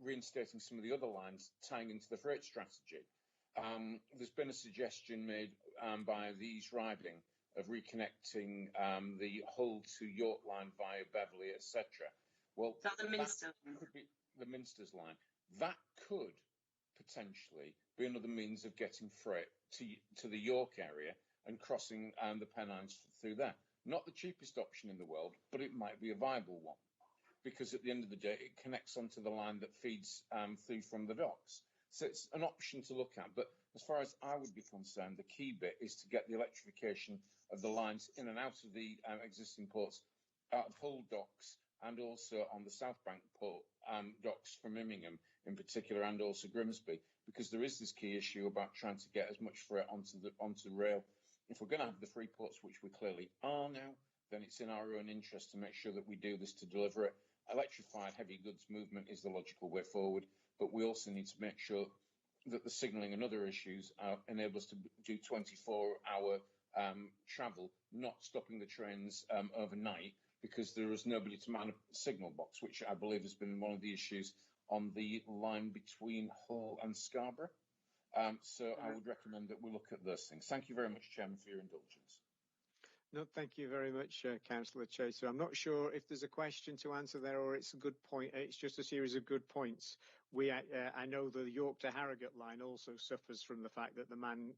reinstating some of the other lines tying into the freight strategy. There's been a suggestion made by the East Riding of reconnecting the Hull to York line via Beverley, etc. Well, that could be the Minster's line. That could potentially be another means of getting freight to the York area and crossing the Pennines through there. Not the cheapest option in the world, but it might be a viable one, because at the end of the day, it connects onto the line that feeds through from the docks. So it's an option to look at. But as far as I would be concerned, the key bit is to get the electrification of the lines in and out of the existing ports, out of Hull docks, and also on the South Bank port docks from Immingham in particular, and also Grimsby, because there is this key issue about trying to get as much freight onto rail. If we're going to have the free ports, which we clearly are now, then it's in our own interest to make sure that we do this to deliver it. Electrified heavy goods movement is the logical way forward, but we also need to make sure that the signalling and other issues enable us to do 24-hour travel, not stopping the trains overnight, because there is nobody to man a signal box, which I believe has been one of the issues on the line between Hull and Scarborough. So I would recommend that we look at those things. Thank you very much, Chairman, for your indulgence. No, thank you very much, Councillor Chaser. I'm not sure if there's a question to answer there or it's a good point. It's just a series of good points. I know the York to Harrogate line also suffers from the fact that the man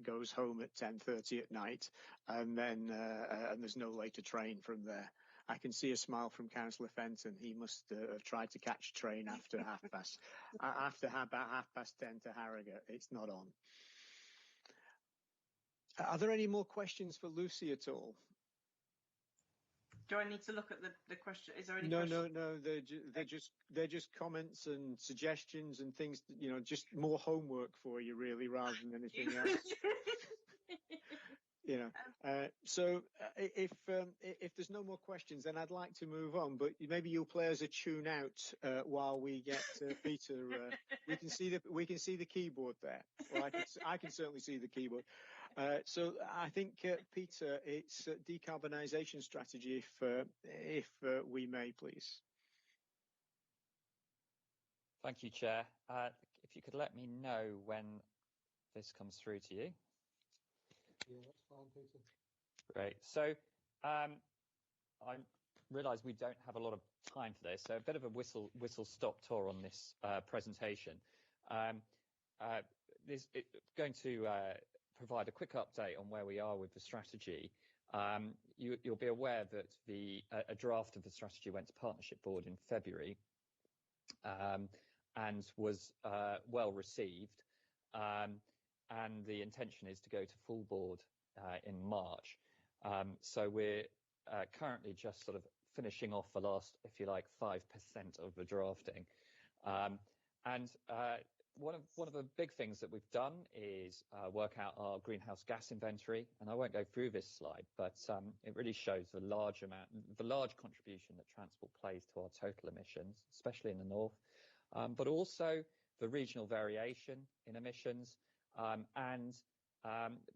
goes home at 10:30 at night, and then and there's no later train from there. I can see a smile from Councillor Fenton. He must have tried to catch a train after about 10:30 to Harrogate. It's not on. Are there any more questions for Lucy at all? Do I need to look at the question? Is there any No, question? no. They're just comments and suggestions and things. Just more homework for you, really, rather than anything else. So if there's no more questions, then I'd like to move on. But maybe you'll play us a tune out while we get Peter. We can see the keyboard there. Well, I can certainly see the keyboard. So I think Peter, it's decarbonisation strategy, if we may, please. Thank you, Chair. If you could let me know when this comes through to you. Yeah, that's fine, Peter. Great. So I realise we don't have a lot of time today, so a bit of a whistle-stop tour on this presentation. It's going to provide a quick update on where we are with the strategy. You'll be aware that a draft of the strategy went to Partnership Board in February and was well received. And the intention is to go to full board in March. So we're currently just sort of finishing off the last, if you like, 5% of the drafting. And one of the big things that we've done is work out our greenhouse gas inventory. And I won't go through this slide, but it really shows the large contribution that transport plays to our total emissions, especially in the north, but also the regional variation in emissions, and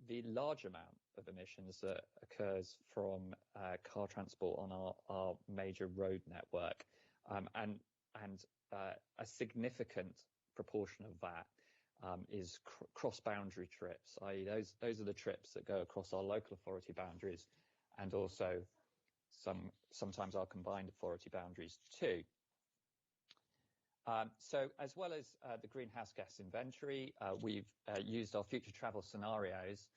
the large amount of emissions that occurs from car transport on our major road network, and a significant proportion of that is cross-boundary trips, i.e. those are the trips that go across our local authority boundaries and also sometimes our combined authority boundaries too. So as well as the greenhouse gas inventory, we've used our future travel scenarios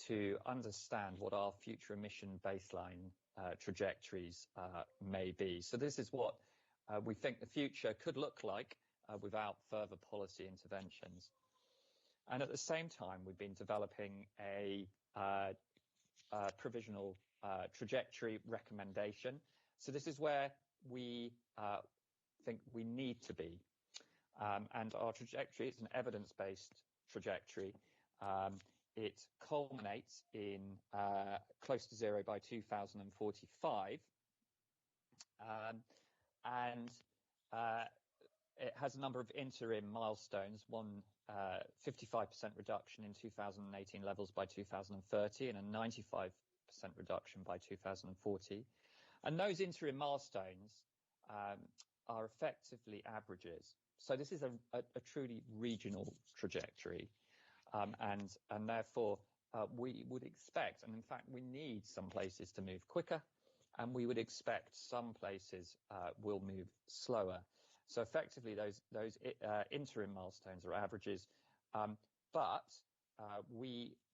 to understand what our future emission baseline trajectories may be. So this is what we think the future could look like without further policy interventions. And at the same time, we've been developing a provisional trajectory recommendation. So this is where we think we need to be. And our trajectory is an evidence-based trajectory. It culminates in close to zero by 2045. And it has a number of interim milestones, one 55% reduction in 2018 levels by 2030 and a 95% reduction by 2040. And those interim milestones are effectively averages. So this is a truly regional trajectory. And therefore, we would expect, and in fact, we need some places to move quicker, and we would expect some places will move slower. So effectively, those interim milestones are averages. But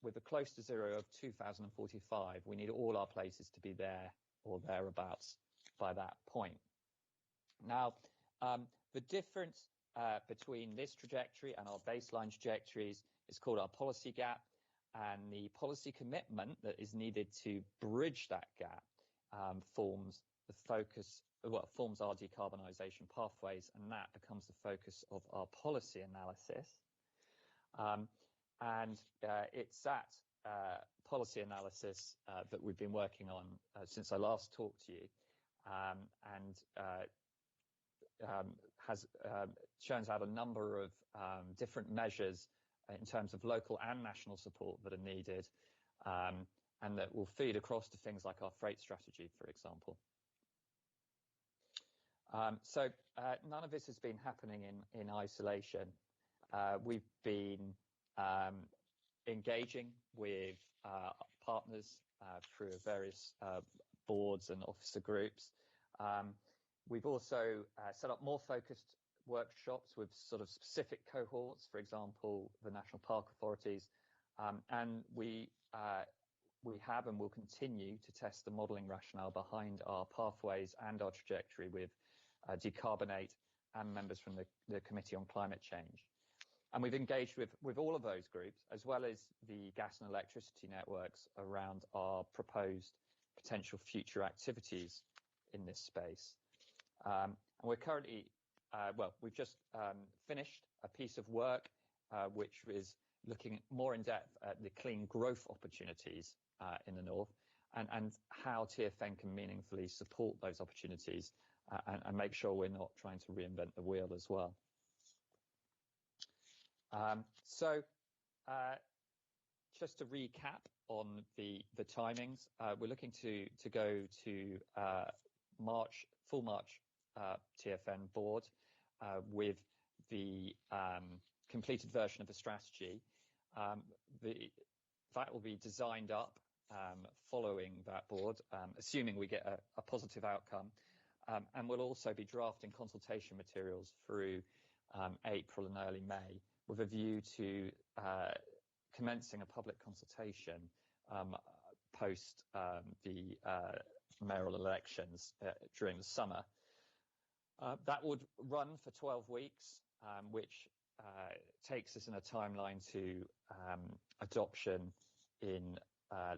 with a close to zero of 2045, we need all our places to be there or thereabouts by that point. Now, the difference between this trajectory and our baseline trajectories is called our policy gap, and the policy commitment that is needed to bridge that gap forms our decarbonisation pathways, and that becomes the focus of our policy analysis. And it's that policy analysis that we've been working on since I last talked to you, and has shows out a number of different measures in terms of local and national support that are needed, and that will feed across to things like our freight strategy, for example. So none of this has been happening in isolation. We've been engaging with partners through various boards and officer groups. We've also set up more focused workshops with sort of specific cohorts, for example, the national park authorities, and we have and will continue to test the modelling rationale behind our pathways and our trajectory with Decarbonate and members from the Committee on Climate Change. And we've engaged with all of those groups, as well as the gas and electricity networks, around our proposed potential future activities in this space. And we're currently, we've just finished a piece of work which is looking more in depth at the clean growth opportunities in the North and how TFN can meaningfully support those opportunities and make sure we're not trying to reinvent the wheel as well. Just to recap on the timings, we're looking to go to full March TFN board with the completed version of the strategy. That will be designed up following that board, assuming we get a positive outcome, and we'll also be drafting consultation materials through April and early May with a view to commencing a public consultation post the mayoral elections during the summer. That would run for 12 weeks, which takes us in a timeline to adoption in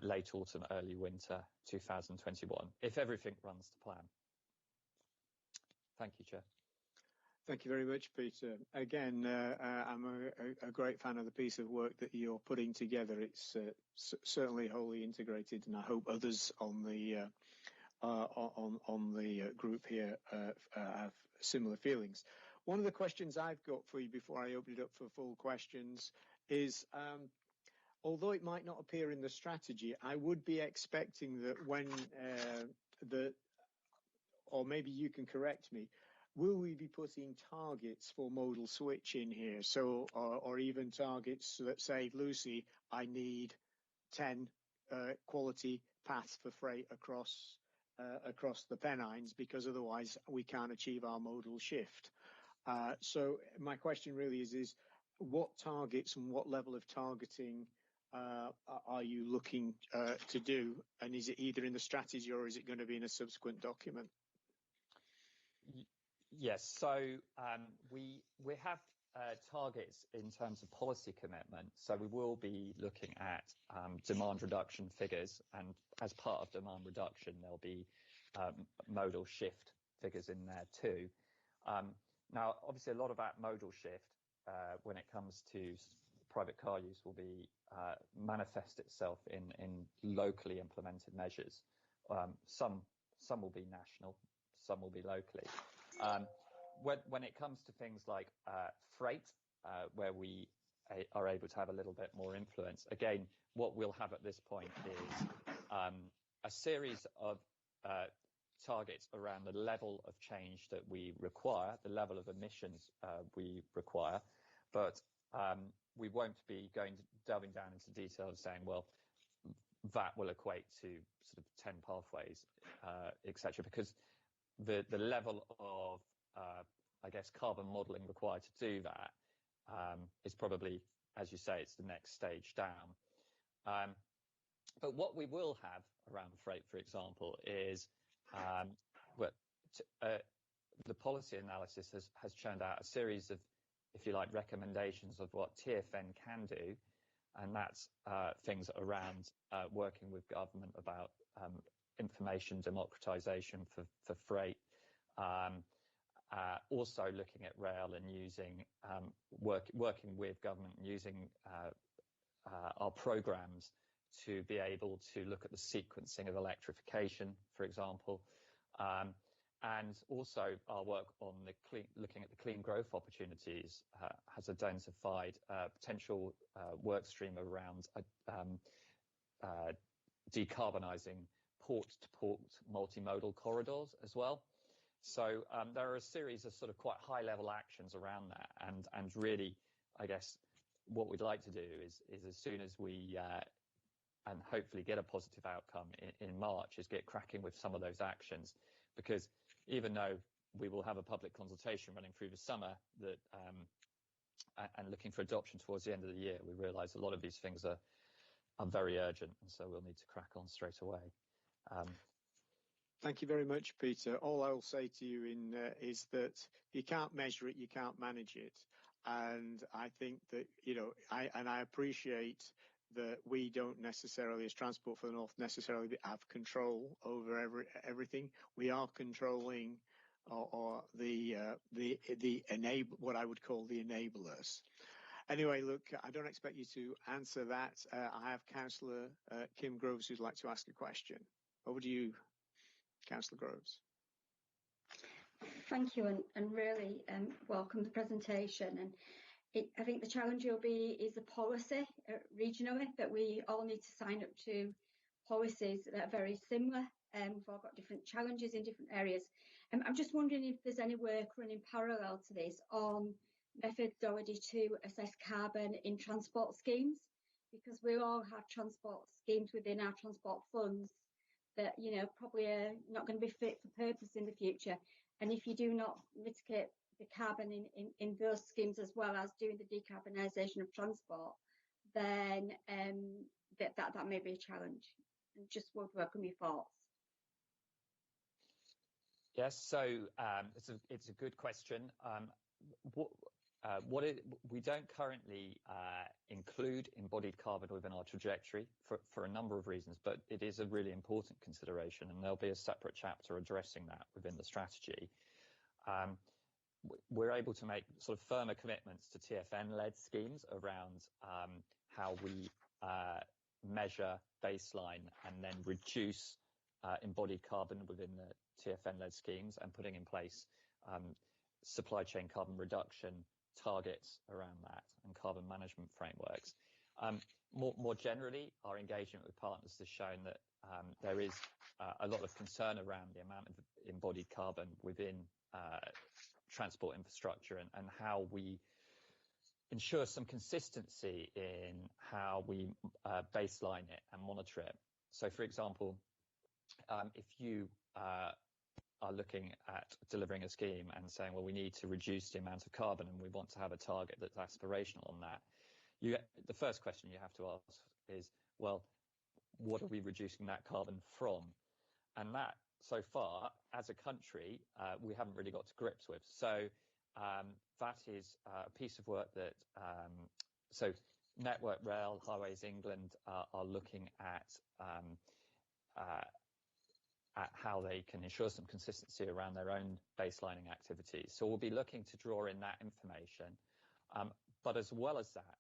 late autumn, early winter 2021, if everything runs to plan. Thank you, Chair. Thank you very much, Peter. Again, I'm a great fan of the piece of work that you're putting together. It's certainly wholly integrated, and I hope others on the group here have similar feelings. One of the questions I've got for you before I open it up for full questions is, although it might not appear in the strategy, I would be expecting that when or maybe you can correct me, will we be putting targets for modal switch in here? So, or even targets that say, Lucy, I need 10 quality paths for freight across the Pennines, because otherwise we can't achieve our modal shift. So my question really is what targets and what level of targeting are you looking to do? And is it either in the strategy or is it going to be in a subsequent document? Yes, so we have targets in terms of policy commitment. So we will be looking at demand reduction figures, and as part of demand reduction, there'll be modal shift figures in there too. Now, obviously, a lot of that modal shift, when it comes to private car use, will be manifest itself in locally implemented measures. Some will be national, some will be locally. When it comes to things like freight, where we are able to have a little bit more influence, again, what we'll have at this point is a series of targets around the level of change that we require, the level of emissions we require, but we won't be delving down into detail of saying, well, that will equate to sort of 10 pathways, etc., because the level of, I guess, carbon modelling required to do that is probably, as you say, it's the next stage down. But what we will have around freight, for example, is the policy analysis has churned out a series of, if you like, recommendations of what TFN can do, and that's things around working with government about information democratisation for freight, also looking at rail and using working with government and using our programmes to be able to look at the sequencing of electrification, for example, and also our work on looking at the clean growth opportunities has identified potential work stream around decarbonising port-to-port multimodal corridors as well. So there are a series of sort of quite high-level actions around that, and really, I guess, what we'd like to do is as soon as we and hopefully get a positive outcome in March, is get cracking with some of those actions, because even though we will have a public consultation running through the summer that and looking for adoption towards the end of the year, we realise a lot of these things are very urgent, and so we'll need to crack on straight away. Thank you very much, Peter. All I will say to you is that you can't measure it, you can't manage it. And I think that, I appreciate that we don't necessarily, as Transport for the North, necessarily have control over everything. We are controlling or the what I would call the enablers. Anyway, look, I don't expect you to answer that. I have Councillor Kim Groves who'd like to ask a question. Over to you, Councillor Groves. Thank you, and really welcome the presentation. And I think the challenge will be is the policy regionally, that we all need to sign up to policies that are very similar. We've all got different challenges in different areas. I'm just wondering if there's any work running parallel to this on methodology to assess carbon in transport schemes, because we all have transport schemes within our transport funds that, you know, probably are not going to be fit for purpose in the future. And if you do not mitigate the carbon in those schemes, as well as doing the decarbonisation of transport, then that may be a challenge. And just would welcome your thoughts. Yes, so it's a good question. We don't currently include embodied carbon within our trajectory for a number of reasons, but it is a really important consideration, and there'll be a separate chapter addressing that within the strategy. We're able to make sort of firmer commitments to TFN-led schemes around how we measure baseline and then reduce embodied carbon within the TFN-led schemes, and putting in place supply chain carbon reduction targets around that and carbon management frameworks. More generally, our engagement with partners has shown that there is a lot of concern around the amount of embodied carbon within transport infrastructure, and how we ensure some consistency in how we baseline it and monitor it. So, for example, if you are looking at delivering a scheme and saying, well, we need to reduce the amount of carbon and we want to have a target that's aspirational on that, the first question you have to ask is, well, what are we reducing that carbon from? And that, so far, as a country, we haven't really got to grips with. So that is a piece of work that, so Network Rail, Highways England are looking at how they can ensure some consistency around their own baselining activities. So we'll be looking to draw in that information. But as well as that,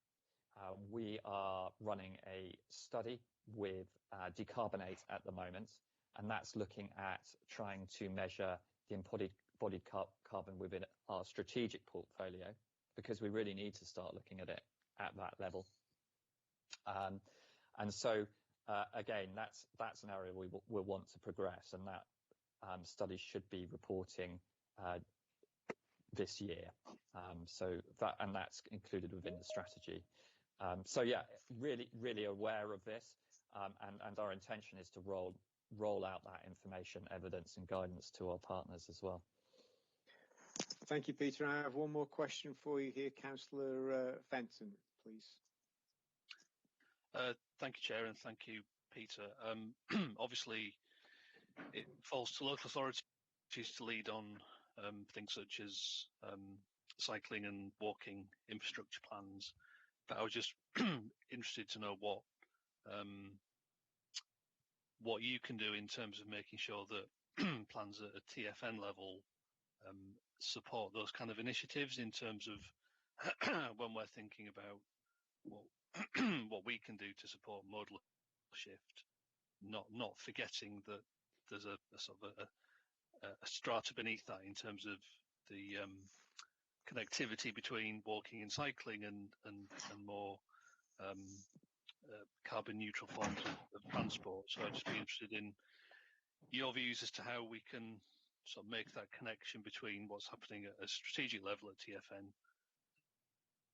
we are running a study with Decarbonate at the moment, and that's looking at trying to measure the embodied carbon within our strategic portfolio, because we really need to start looking at it at that level. And so, again, that's an area we'll want to progress, and that study should be reporting this year. So that's included within the strategy. So yeah, really aware of this, and our intention is to roll out that information, evidence and guidance to our partners as well. Thank you, Peter. I have one more question for you here, Councillor Fenton, please. Thank you, Chair, and thank you, Peter. Obviously, it falls to local authorities to lead on things such as cycling and walking infrastructure plans. But I was just interested to know what you can do in terms of making sure that plans at a TFN level support those kind of initiatives, in terms of when we're thinking about what we can do to support modal shift, not forgetting that there's a sort of a strata beneath that in terms of the connectivity between walking and cycling and more carbon neutral forms of transport. So I'd just be interested in your views as to how we can sort of make that connection between what's happening at a strategic level at TFN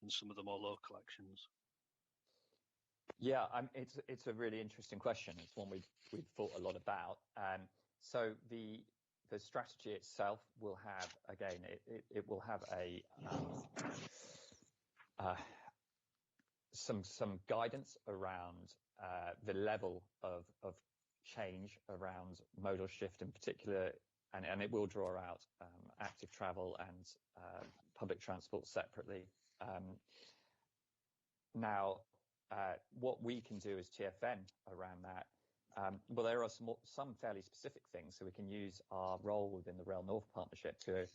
and some of the more local actions. Yeah, it's a really interesting question. It's one we've thought a lot about. So the strategy itself will have, again, it will have some guidance around the level of change around modal shift in particular, and it will draw out active travel and public transport separately. Now, what we can do as TFN around that, well, there are some fairly specific things. So we can use our role within the Rail North Partnership to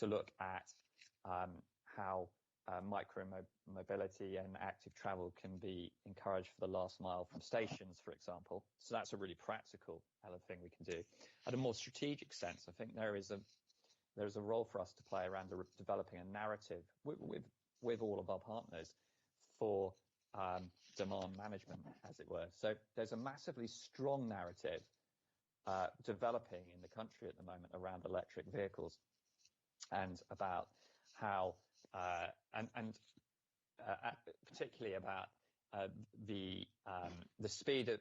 look at how micro-mobility and active travel can be encouraged for the last mile from stations, for example. So that's a really practical thing we can do. At a more strategic sense, I think there is a role for us to play around developing a narrative with all of our partners for demand management, as it were. So there's a massively strong narrative developing in the country at the moment around electric vehicles and about how particularly about the speed at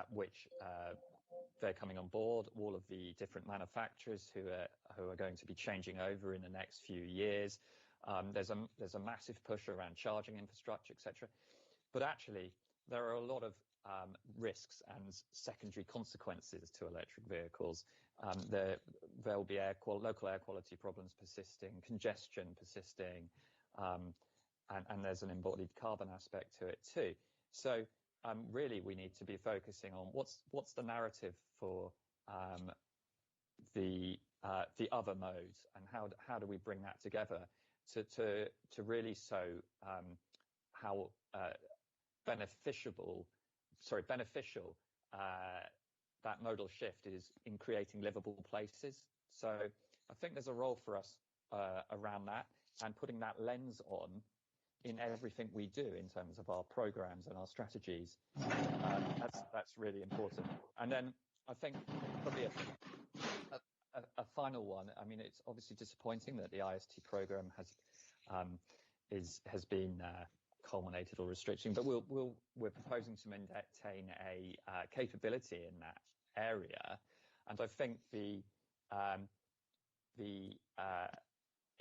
which they're coming on board, all of the different manufacturers who are going to be changing over in the next few years. There's a massive push around charging infrastructure, etc. But actually, there are a lot of risks and secondary consequences to electric vehicles. There'll be local air quality problems persisting, congestion persisting, and there's an embodied carbon aspect to it too. So really, we need to be focusing on what's the narrative for the other modes, and how do we bring that together to really show how beneficial that modal shift is in creating livable places. So I think there's a role for us around that, and putting that lens on in everything we do in terms of our programs and our strategies. That's really important. And then I think probably a final one. I mean, it's obviously disappointing that the IST program has been culminated or restricting, but we're proposing to maintain a capability in that area, and I think the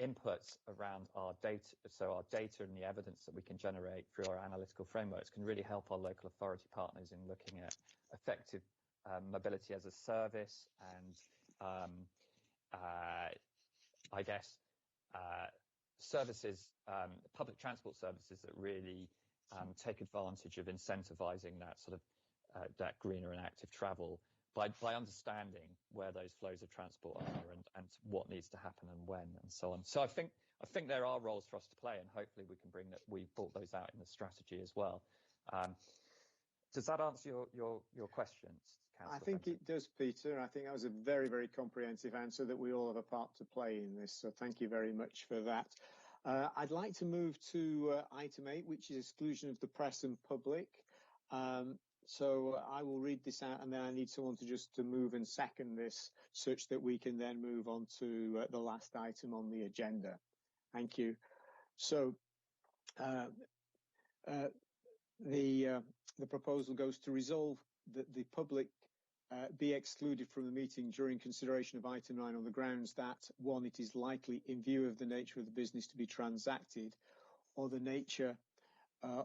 inputs around our data, so our data and the evidence that we can generate through our analytical frameworks, can really help our local authority partners in looking at effective mobility as a service, and I guess services, public transport services that really take advantage of incentivizing that sort of that greener and active travel by understanding where those flows of transport are and what needs to happen and when and so on. So I think there are roles for us to play, and hopefully we've brought those out in the strategy as well. Does that answer your questions, Councillor? I think it does, Peter. I think that was a very, very comprehensive answer that we all have a part to play in this. So thank you very much for that. I'd like to move to item 8, which is exclusion of the press and public. So I will read this out, and then I need someone to move and second this, such that we can then move on to the last item on the agenda. Thank you. So the proposal goes to resolve that the public be excluded from the meeting during consideration of item 9 on the grounds that, 1, it is likely, in view of the nature of the business to be transacted, or the nature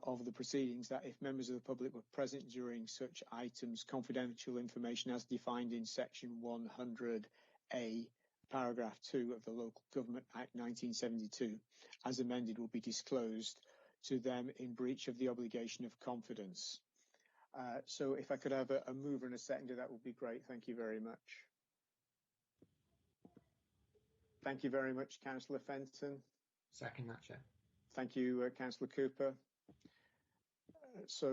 of the proceedings, that if members of the public were present during such items, confidential information as defined in section 100A, paragraph 2 of the Local Government Act 1972, as amended, will be disclosed to them in breach of the obligation of confidence. So if I could have a mover and a seconder, that would be great. Thank you very much. Thank you very much, Councillor Fenton. Second that, Chair. Thank you, Councillor Cooper. So